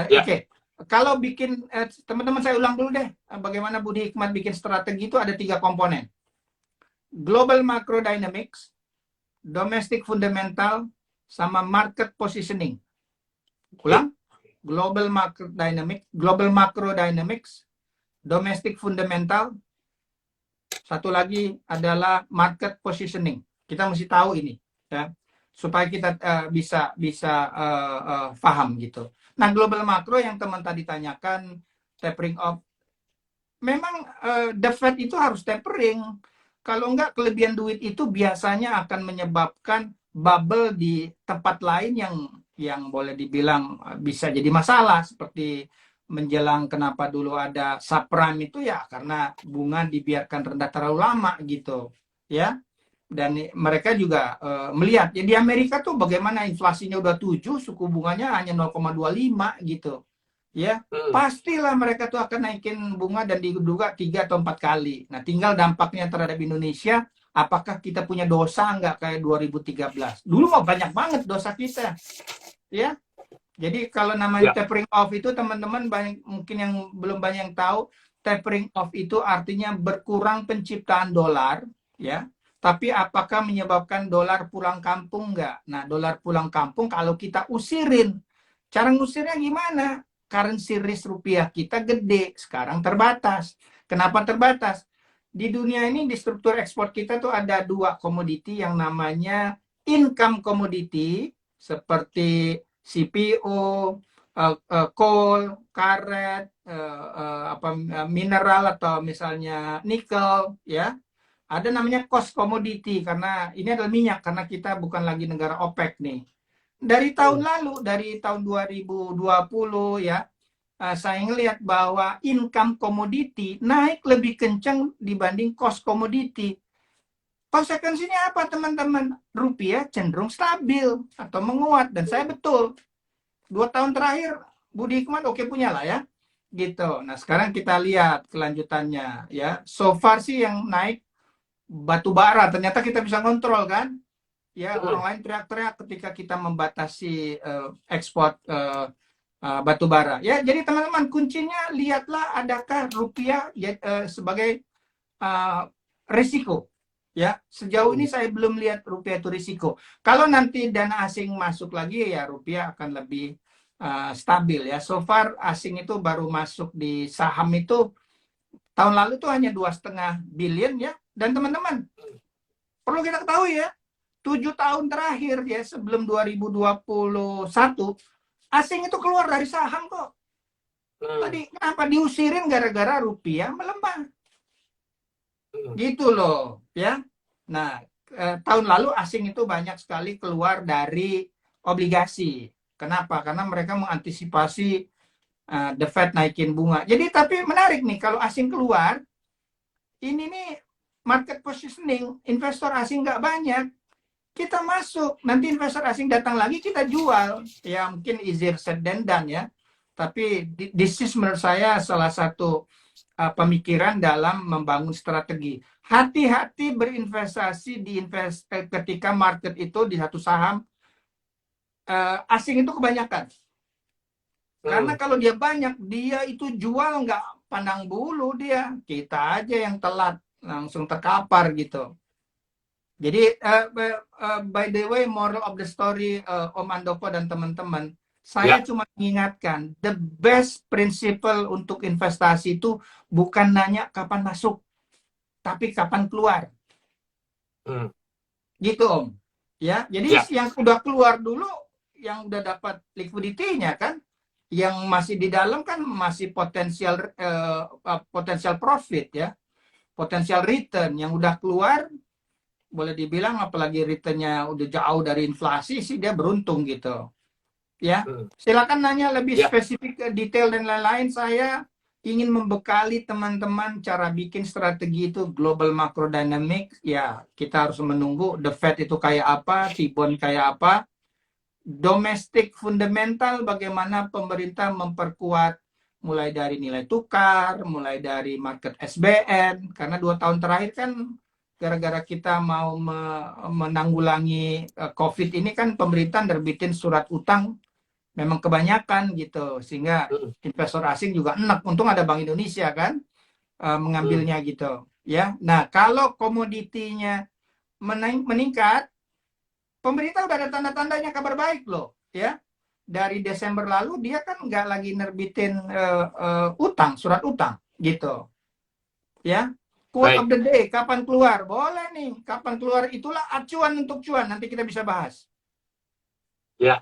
Ya. Oke. Kalau bikin teman-teman, saya ulang dulu deh. Bagaimana Budi Hikmat bikin strategi itu ada 3 komponen. Global macro dynamics, domestic fundamental, sama market positioning. Oke. Ulang, global macro dynamics, domestic fundamental, satu lagi adalah market positioning. Kita mesti tahu ini ya, supaya kita bisa paham gitu. Nah, global macro yang teman tadi tanyakan, tapering off, memang the Fed itu harus tapering. Kalau enggak, kelebihan duit itu biasanya akan menyebabkan bubble di tempat lain yang boleh dibilang bisa jadi masalah, seperti menjelang kenapa dulu ada subprime itu ya karena bunga dibiarkan rendah terlalu lama gitu ya. Dan mereka juga melihat ya di Amerika tuh bagaimana inflasinya udah 7, suku bunganya hanya 0,25 gitu ya. Hmm. Pastilah mereka tuh akan naikin bunga dan diduga 3 atau 4 kali. Nah, tinggal dampaknya terhadap Indonesia, apakah kita punya dosa nggak kayak 2013? Dulu mah banyak banget dosa kita, ya. Jadi kalau namanya Ya. tapering off itu teman-teman banyak mungkin yang belum banyak yang tahu, tapering off itu artinya berkurang penciptaan dolar, ya. Tapi apakah menyebabkan dolar pulang kampung nggak? Nah, dolar pulang kampung kalau kita usirin. Cara ngusirnya gimana? Currency risk rupiah kita gede, sekarang terbatas. Kenapa terbatas? Di dunia ini di struktur ekspor kita tuh ada 2 komoditi yang namanya income commodity seperti CPO, coal, karet, mineral atau misalnya nikel, ya. Ada namanya cost commodity karena ini adalah minyak, karena kita bukan lagi negara OPEC nih. Dari tahun Hmm. lalu, dari tahun 2020 ya, saya ngelihat bahwa income commodity naik lebih kencang dibanding cost commodity. Konsekuensinya apa teman-teman? Rupiah cenderung stabil atau menguat, dan saya betul. 2 tahun terakhir Budi Hikmat oke punya lah ya, gitu. Nah sekarang kita lihat kelanjutannya ya. So far sih yang naik batu bara, ternyata kita bisa kontrol kan? Ya, Hmm. orang lain teriak-teriak ketika kita membatasi ekspor batu bara. Ya, jadi teman-teman kuncinya lihatlah adakah rupiah ya, sebagai uh, risiko. Ya, sejauh ini Hmm. saya belum lihat rupiah itu risiko. Kalau nanti dana asing masuk lagi ya rupiah akan lebih stabil ya. So far asing itu baru masuk di saham itu tahun lalu tuh hanya 2,5 billion ya. Dan teman-teman perlu kita ketahui ya, 7 tahun terakhir ya sebelum 2021 asing itu keluar dari saham kok. Hmm. Tadi kenapa diusirin gara-gara rupiah melemah? Hmm. Gitu loh, ya. Nah, tahun lalu asing itu banyak sekali keluar dari obligasi. Kenapa? Karena mereka mengantisipasi the Fed naikin bunga. Jadi tapi menarik nih kalau asing keluar, ini nih market positioning, investor asing nggak banyak, kita masuk, nanti investor asing datang lagi kita jual. Ya mungkin easier said than done ya, tapi this is menurut saya salah satu pemikiran dalam membangun strategi. Hati-hati berinvestasi ketika market itu di satu saham asing itu kebanyakan. Karena kalau dia banyak, dia itu jual nggak pandang bulu dia. Kita aja yang telat, langsung terkapar gitu. Jadi, by the way, moral of the story, Om Andoko dan teman-teman, saya cuma mengingatkan, the best principle untuk investasi itu bukan nanya kapan masuk, tapi kapan keluar. Gitu, Om. Ya, jadi yang udah keluar dulu, yang udah dapat liquidity-nya kan, yang masih di dalam kan masih potensial profit ya, potensial return. Yang udah keluar boleh dibilang apalagi returnnya udah jauh dari inflasi sih dia beruntung gitu ya. Silakan nanya lebih spesifik, detail dan lain-lain. Saya ingin membekali teman-teman cara bikin strategi itu global macro dynamics ya. Kita harus menunggu the Fed itu kayak apa, T-bond kayak apa. Domestic fundamental, bagaimana pemerintah memperkuat mulai dari nilai tukar, mulai dari market SBN, karena 2 tahun terakhir kan gara-gara kita mau menanggulangi COVID ini kan pemerintah nerbitin surat utang memang kebanyakan gitu, sehingga investor asing juga enak. Untung ada Bank Indonesia kan mengambilnya gitu ya. Nah, kalau komoditinya meningkat, pemerintah udah ada tanda-tandanya kabar baik loh ya. Dari Desember lalu dia kan nggak lagi nerbitin surat utang gitu ya. Quote of the day, kapan keluar? Boleh nih, kapan keluar itulah acuan untuk cuan. Nanti kita bisa bahas. Ya,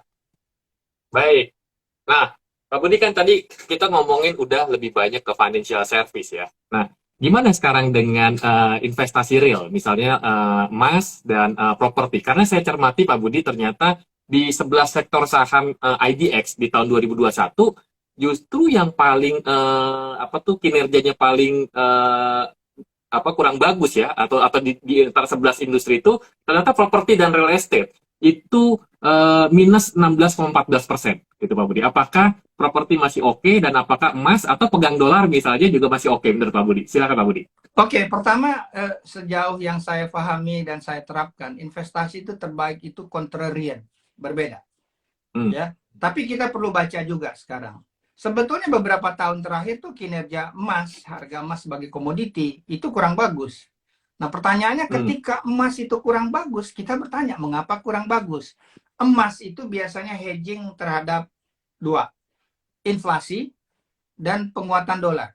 baik. Nah, Pak Budi kan tadi kita ngomongin udah lebih banyak ke financial service ya. Nah, gimana sekarang dengan investasi real, misalnya emas dan properti? Karena saya cermati Pak Budi ternyata di 11 sektor saham IDX di tahun 2021 justru yang paling kinerjanya paling kurang bagus ya, atau di antara 11 industri itu ternyata properti dan real estate itu minus 16,14% gitu Pak Budi. Apakah properti masih oke, dan apakah emas atau pegang dolar misalnya juga masih oke menurut Pak Budi? Silakan Pak Budi. Oke, pertama sejauh yang saya pahami dan saya terapkan, investasi itu terbaik itu contrarian, berbeda. Ya, tapi kita perlu baca juga sekarang. Sebetulnya beberapa tahun terakhir tuh kinerja emas, harga emas sebagai komoditi itu kurang bagus. Nah, pertanyaannya ketika emas itu kurang bagus, kita bertanya mengapa kurang bagus? Emas itu biasanya hedging terhadap 2, inflasi dan penguatan dolar.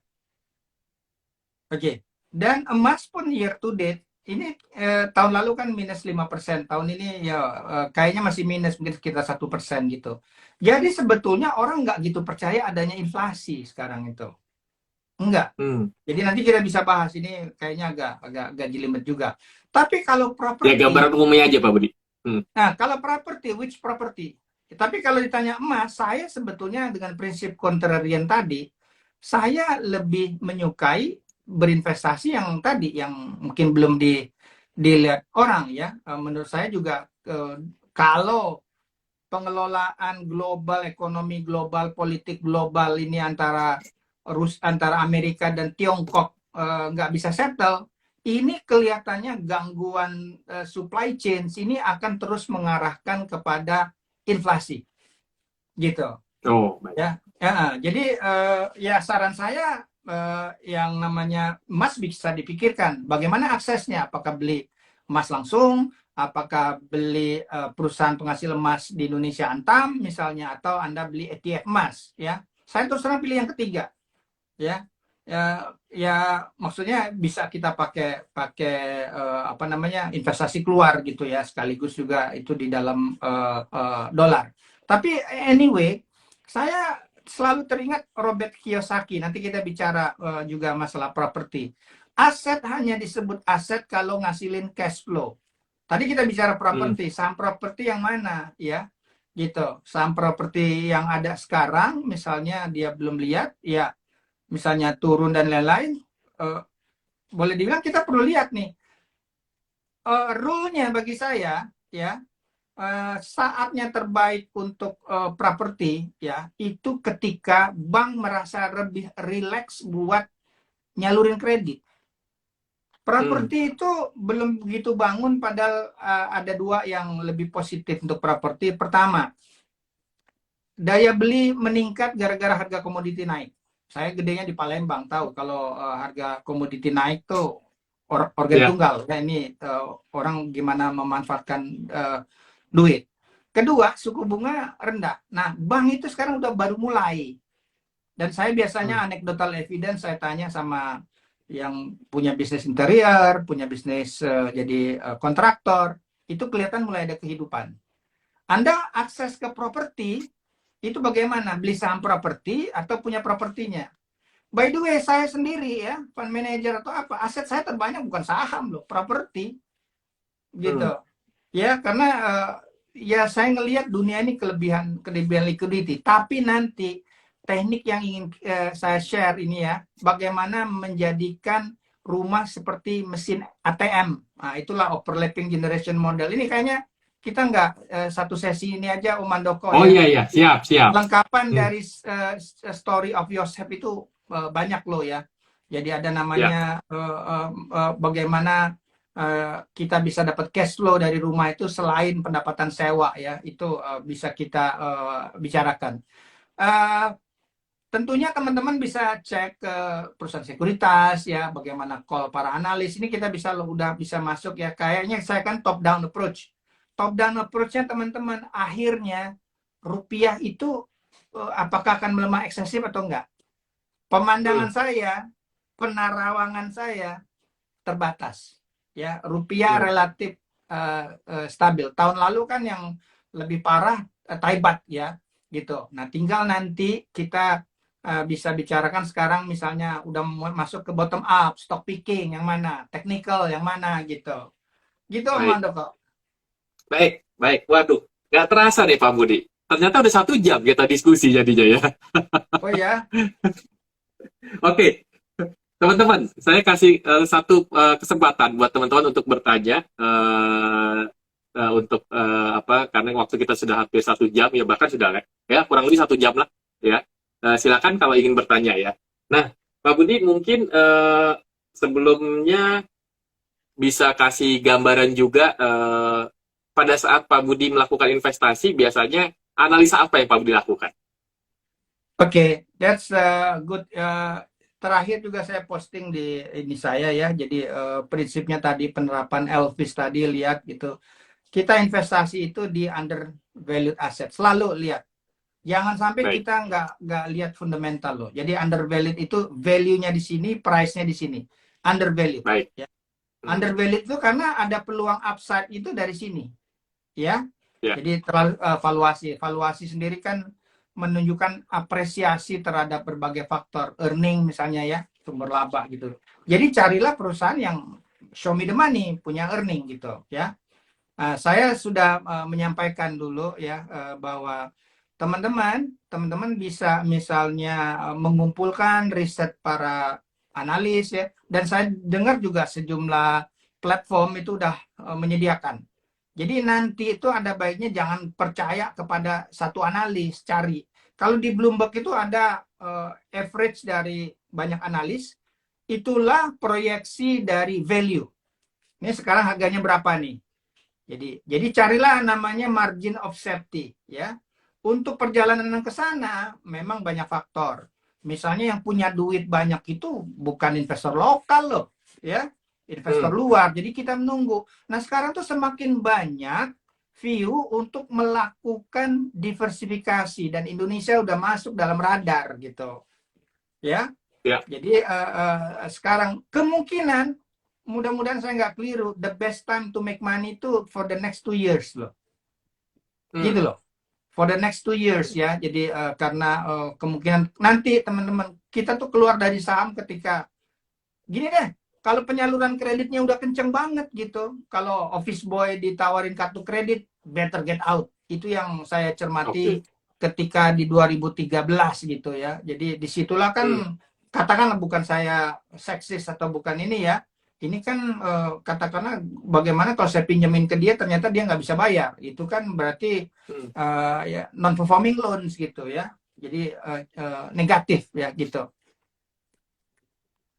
Oke. Dan emas pun year to date ini tahun lalu kan minus 5%, tahun ini ya kayaknya masih minus, mungkin sekitar 1% gitu. Jadi sebetulnya orang nggak gitu percaya adanya inflasi sekarang itu. Enggak. Jadi nanti kita bisa bahas, ini kayaknya agak jelimet juga. Tapi kalau properti, ya gambaran umumnya aja Pak Budi. Nah, kalau properti, which property? Tapi kalau ditanya emas, saya sebetulnya dengan prinsip contrarian tadi, saya lebih menyukai berinvestasi yang tadi, yang mungkin belum dilihat orang ya. Menurut saya juga kalau pengelolaan global, ekonomi global, politik global ini antara Amerika dan Tiongkok nggak bisa settle, ini kelihatannya gangguan supply chain ini akan terus mengarahkan kepada inflasi, gitu. Oh, ya. Jadi ya saran saya yang namanya emas bisa dipikirkan. Bagaimana aksesnya? Apakah beli emas langsung? Apakah beli perusahaan penghasil emas di Indonesia Antam misalnya, atau Anda beli ETF emas? Ya, saya terus terang pilih yang ketiga. Ya maksudnya bisa kita pakai investasi keluar gitu ya, sekaligus juga itu di dalam dolar. Tapi anyway, saya selalu teringat Robert Kiyosaki. Nanti kita bicara juga masalah properti. Aset hanya disebut aset kalau ngasilin cash flow. Tadi kita bicara properti, saham properti yang mana ya? Gitu. Saham properti yang ada sekarang misalnya dia belum lihat ya, misalnya turun dan lain-lain, boleh dibilang kita perlu lihat nih rule-nya bagi saya ya. Saatnya terbaik untuk properti ya itu ketika bank merasa lebih rileks buat nyalurin kredit. Properti itu belum begitu bangun, padahal ada dua yang lebih positif untuk properti. Pertama, daya beli meningkat gara-gara harga komoditi naik. Saya gedenya di Palembang, tahu kalau harga komoditi naik tuh organ tunggal. Ya, ini orang gimana memanfaatkan duit. Kedua, suku bunga rendah. Nah, bank itu sekarang udah baru mulai. Dan saya biasanya anecdotal evidence, saya tanya sama yang punya bisnis interior, punya bisnis jadi kontraktor, itu kelihatan mulai ada kehidupan. Anda akses ke properti, itu bagaimana? Beli saham properti atau punya propertinya? By the way, saya sendiri ya, fund manager atau apa, aset saya terbanyak bukan saham loh, properti. Gitu. Ya, karena ya saya ngelihat dunia ini kelebihan liquidity. Tapi nanti teknik yang ingin saya share ini ya, bagaimana menjadikan rumah seperti mesin ATM. Nah, itulah overlapping generation model. Ini kayaknya kita nggak satu sesi ini aja, Om Mandoko. Oh ya. Iya, siap. Lengkapan dari story of yourself itu banyak loh ya. Jadi ada namanya bagaimana kita bisa dapat cash flow dari rumah itu selain pendapatan sewa ya. Itu bisa kita bicarakan. Tentunya teman-teman bisa cek ke perusahaan sekuritas ya, bagaimana call para analis. Ini kita udah bisa masuk ya. Kayaknya saya kan top down approach. Top down approach-nya teman-teman, akhirnya rupiah itu apakah akan melemah eksesif atau enggak? Pemandangan saya, penerawangan saya terbatas. Ya, rupiah relatif stabil. Tahun lalu kan yang lebih parah Thai baht ya, gitu. Nah, tinggal nanti kita bisa bicarakan sekarang misalnya udah masuk ke bottom up, stock picking yang mana, technical yang mana gitu. Gitu Om Mandoko. Baik. Waduh, nggak terasa nih Pak Budi. Ternyata udah 1 jam kita diskusi jadinya ya. Oh ya. Oke, teman-teman, saya kasih satu kesempatan buat teman-teman untuk bertanya untuk apa? Karena waktu kita sudah hampir 1 jam ya, bahkan sudah ya kurang lebih 1 jam lah ya. Silakan kalau ingin bertanya ya. Nah, Pak Budi mungkin sebelumnya bisa kasih gambaran juga pada saat Pak Budi melakukan investasi, biasanya analisa apa yang Pak Budi lakukan? Oke, that's good. Terakhir juga saya posting di ini saya ya. Jadi prinsipnya tadi penerapan Elvis tadi lihat gitu. Kita investasi itu di undervalued asset. Selalu lihat. Jangan sampai kita nggak lihat fundamental loh. Jadi undervalued itu value-nya di sini, price-nya di sini. Undervalued. Ya. Undervalued itu karena ada peluang upside itu dari sini. Ya. Jadi terlalu valuasi sendiri kan menunjukkan apresiasi terhadap berbagai faktor, earning misalnya ya, sumber laba gitu. Jadi carilah perusahaan yang show me the money, punya earning gitu ya. Saya sudah menyampaikan dulu ya bahwa teman-teman bisa misalnya mengumpulkan riset para analis ya, dan saya dengar juga sejumlah platform itu udah menyediakan. Jadi nanti itu ada baiknya jangan percaya kepada satu analis, cari. Kalau di Bloomberg itu ada average dari banyak analis, itulah proyeksi dari value. Ini sekarang harganya berapa nih? Jadi carilah namanya margin of safety ya. Untuk perjalanan ke sana memang banyak faktor. Misalnya yang punya duit banyak itu bukan investor lokal loh, ya. Investor luar. Jadi kita menunggu. Nah, sekarang tuh semakin banyak view untuk melakukan diversifikasi dan Indonesia udah masuk dalam radar gitu. Ya. Jadi sekarang kemungkinan mudah-mudahan saya nggak keliru, the best time to make money itu for the next 2 years loh. Gitu loh. For the next 2 years ya. Jadi karena kemungkinan nanti teman-teman kita tuh keluar dari saham ketika gini deh, kalau penyaluran kreditnya udah kenceng banget gitu. Kalau office boy ditawarin kartu kredit, better get out. Itu yang saya cermati ketika di 2013 gitu ya. Jadi disitulah kan katakanlah bukan saya seksis atau bukan ini ya, ini kan katakanlah bagaimana kalau saya pinjemin ke dia ternyata dia nggak bisa bayar, itu kan berarti ya non performing loans gitu ya, jadi negatif ya gitu.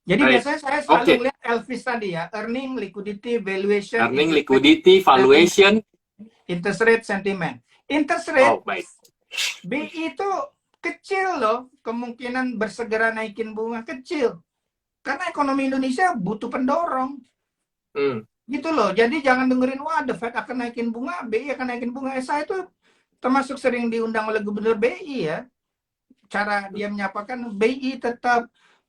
Jadi Baik. biasanya saya Oke. selalu lihat Elvis tadi ya, earning, liquidity, valuation, Earning, liquidity, valuation, interest rate, sentiment. Interest rate, baik. BI itu kecil loh, kemungkinan bersegera naikin bunga kecil. Karena ekonomi Indonesia butuh pendorong. Gitu loh. Jadi jangan dengerin, wah The Fed akan naikin bunga, BI akan naikin bunga. Saya itu termasuk sering diundang oleh Gubernur BI ya. Cara dia menyampaikan, BI tetap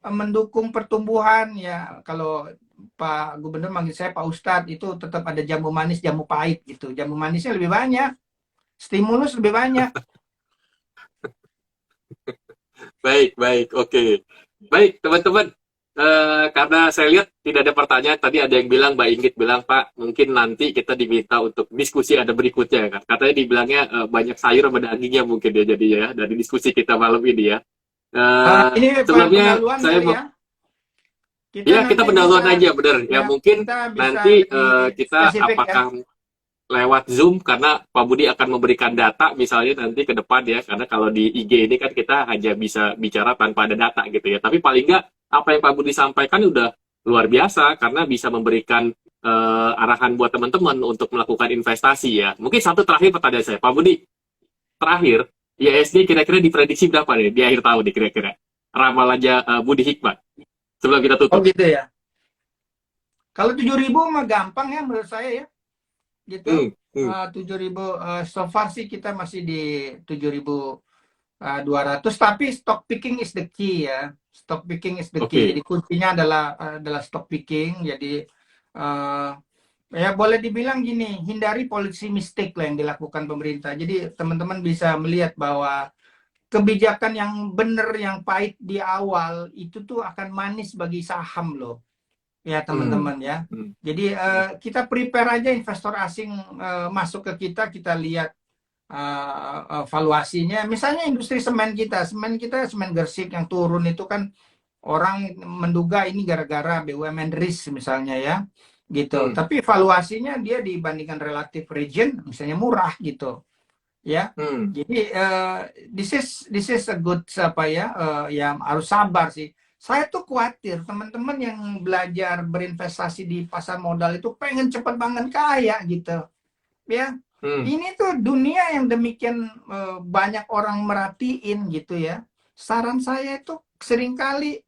mendukung pertumbuhan ya. Kalau Pak Gubernur manggil saya Pak Ustadz, itu tetap ada jamu manis, jamu pahit gitu. Jamu manisnya lebih banyak, stimulus lebih banyak. Baik, oke. Baik, teman-teman. Karena saya lihat tidak ada pertanyaan, tadi ada yang bilang, Mbak Inggit bilang, Pak, mungkin nanti kita diminta untuk diskusi ada berikutnya, kan? Katanya dibilangnya banyak sayur sama dagingnya mungkin ya jadinya ya, dari diskusi kita malam ini ya. Ini Sebelumnya pendahuluan saya kali mau, ya. ya kita pendahuluan aja, bener. Ya Ya, mungkin kita bisa nanti lebih kita spesifik ya. apakah lewat Zoom, karena Pak Budi akan memberikan data misalnya nanti ke depan ya, karena kalau di IG ini kan kita hanya bisa bicara tanpa ada data gitu ya, tapi paling nggak apa yang Pak Budi sampaikan udah luar biasa karena bisa memberikan arahan buat teman-teman untuk melakukan investasi ya. Mungkin satu terakhir pertanyaan saya, Pak Budi, terakhir IHSG kira-kira diprediksi berapa nih di akhir tahun nih kira-kira, ramalannya Budi Hikmat sebelum kita Oh tutup. gitu ya. Kalau 7.000 mah gampang ya menurut saya ya. Gitu. 7.000 so far sih kita masih di 7.200, tapi stock picking is the key ya. Stock picking is the key. Jadi kuncinya adalah stock picking. Jadi ya boleh dibilang gini, hindari policy mistake lah yang dilakukan pemerintah. Jadi teman-teman bisa melihat bahwa kebijakan yang benar, yang pahit di awal itu tuh akan manis bagi saham loh. Ya teman-teman ya. Jadi kita prepare aja investor asing masuk ke kita, kita lihat valuasinya. Misalnya industri semen kita, semen Gersik yang turun itu kan orang menduga ini gara-gara BUMN risk misalnya ya, gitu. Tapi valuasinya dia dibandingkan relatif region misalnya murah gitu, ya. Jadi this is a good apa ya, yang harus sabar sih. Saya tuh khawatir teman-teman yang belajar berinvestasi di pasar modal itu pengen cepat banget kaya gitu, ya. Ini tuh dunia yang demikian banyak orang merhatiin gitu ya. Saran saya itu seringkali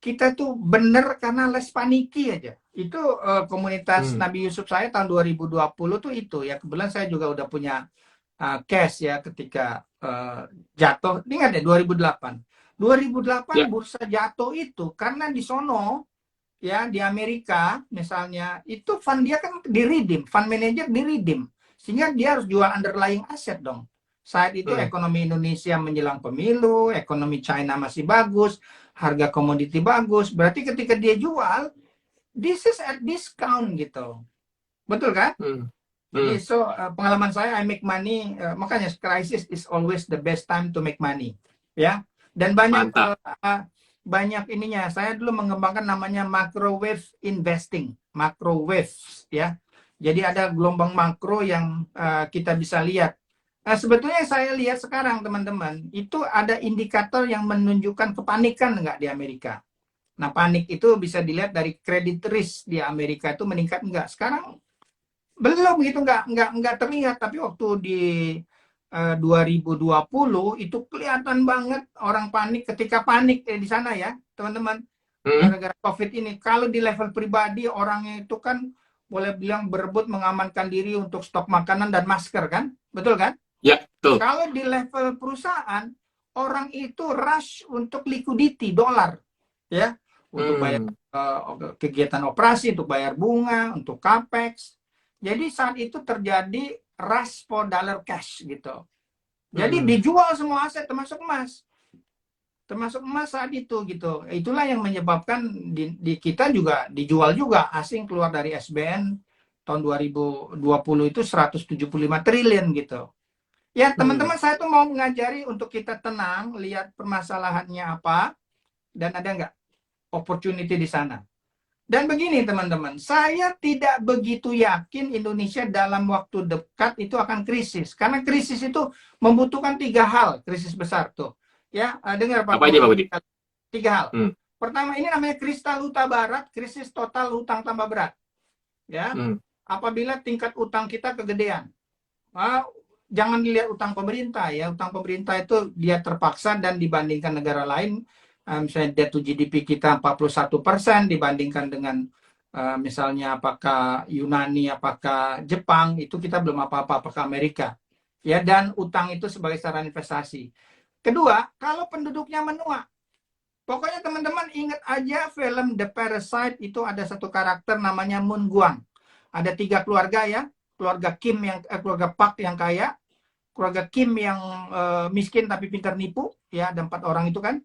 kita tuh bener karena less paniki aja. Itu komunitas Nabi Yusuf saya tahun 2020 tuh itu ya. Kebetulan saya juga udah punya cash ya ketika jatuh. Ingat ya 2008. 2008 bursa jatuh itu karena di sono ya di Amerika misalnya itu fund dia kan di-redeem, fund manager di-redeem. Sehingga dia harus jual underlying aset dong. Saat itu ekonomi Indonesia menjelang pemilu, ekonomi China masih bagus, harga komoditi bagus. Berarti ketika dia jual, this is at discount gitu. Betul kan? Jadi pengalaman saya, I make money, makanya crisis is always the best time to make money. Ya. Dan banyak ininya. Saya dulu mengembangkan namanya microwave investing, microwave ya. Jadi ada gelombang makro yang kita bisa lihat. Sebetulnya saya lihat sekarang teman-teman, itu ada indikator yang menunjukkan kepanikan nggak di Amerika. Nah panik itu bisa dilihat dari credit risk di Amerika itu meningkat nggak. Sekarang belum gitu, nggak terlihat. Tapi waktu di 2020 itu kelihatan banget orang panik. Ketika panik di sana ya teman-teman, gara-gara COVID ini. Kalau di level pribadi orangnya itu kan boleh bilang berebut mengamankan diri untuk stok makanan dan masker kan, betul kan? Ya, betul. Kalau di level perusahaan orang itu rush untuk liquidity dolar ya, untuk bayar kegiatan operasi, untuk bayar bunga, untuk capex. Jadi saat itu terjadi rush for dollar cash gitu. Jadi dijual semua aset termasuk emas. Termasuk emas saat itu gitu. Itulah yang menyebabkan di kita juga dijual juga, asing keluar dari SBN tahun 2020 itu 175 triliun gitu. Ya teman-teman, saya tuh mau mengajari untuk kita tenang, lihat permasalahannya apa, dan ada nggak opportunity di sana. Dan begini teman-teman, saya tidak begitu yakin Indonesia dalam waktu dekat itu akan krisis. Karena krisis itu membutuhkan 3 hal, krisis besar tuh. Ya, dengar Pak. Apa aja Pak Budi? 3 hal. Pertama, ini namanya kristal huta barat, krisis total hutang tambah berat. Ya, apabila tingkat utang kita kegedean. Jangan dilihat utang pemerintah ya, utang pemerintah itu dia terpaksa dan dibandingkan negara lain, misalnya debt to GDP kita 41% dibandingkan dengan misalnya apakah Yunani, apakah Jepang, itu kita belum apa-apa, apakah Amerika. Ya, dan utang itu sebagai saran investasi. Kedua, kalau penduduknya menua. Pokoknya teman-teman ingat aja film The Parasite itu ada satu karakter namanya Moon Gwang. Ada 3 keluarga ya, keluarga Kim yang keluarga Park yang kaya, keluarga Kim yang miskin tapi pintar nipu, ya ada 4 orang itu kan.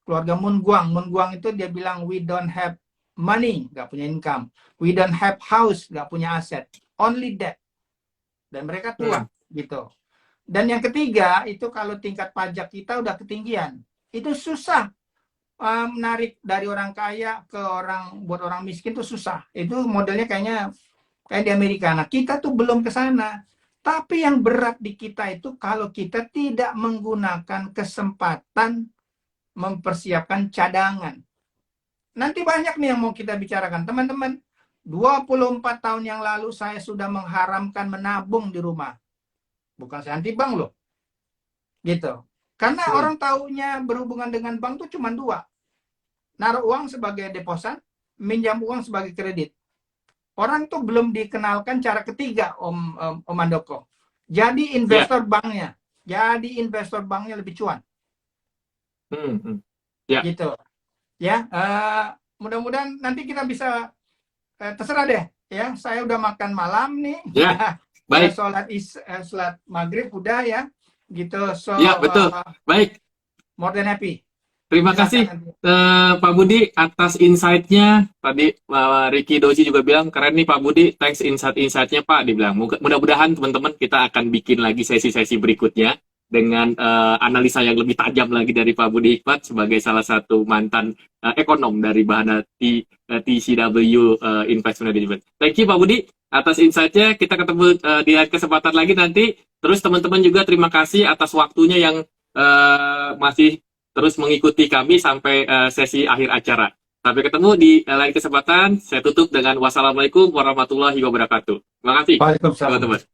Keluarga Moon Gwang itu dia bilang we don't have money, nggak punya income. We don't have house, nggak punya aset. Only debt. Dan mereka tua gitu. Dan yang ketiga itu kalau tingkat pajak kita udah ketinggian, itu susah menarik dari orang kaya ke buat orang miskin tuh susah. Itu modelnya kayak di Amerika. Nah kita tuh belum ke sana. Tapi yang berat di kita itu kalau kita tidak menggunakan kesempatan mempersiapkan cadangan. Nanti banyak nih yang mau kita bicarakan. Teman-teman, 24 tahun yang lalu saya sudah mengharamkan menabung di rumah. Bukan saya anti bank loh. Gitu. Karena orang taunya berhubungan dengan bank tuh cuma 2. Naruh uang sebagai deposit, minjam uang sebagai kredit. Orang tuh belum dikenalkan cara ketiga, Om Andoko. Jadi investor banknya. Jadi investor banknya lebih cuan. Gitu ya, mudah-mudahan nanti kita bisa terserah deh ya, saya udah makan malam nih ya. Baik, sholat maghrib udah ya gitu, so ya betul, baik, more than happy. Terima kasih Pak Budi atas insight-nya. Tadi Ricky Doji juga bilang keren nih Pak Budi, thanks insight-nya Pak, dibilang. Mudah-mudahan teman-teman kita akan bikin lagi sesi-sesi berikutnya dengan analisa yang lebih tajam lagi dari Pak Budi Hikmat sebagai salah satu mantan ekonom dari Bahana TCW Investment Management. Thank you Pak Budi atas insight-nya. Kita ketemu di kesempatan lagi nanti. Terus teman-teman juga terima kasih atas waktunya yang masih terus mengikuti kami sampai sesi akhir acara. Sampai ketemu di lain kesempatan. Saya tutup dengan wassalamualaikum warahmatullahi wabarakatuh. Terima kasih. Waalaikumsalam. Teman-teman.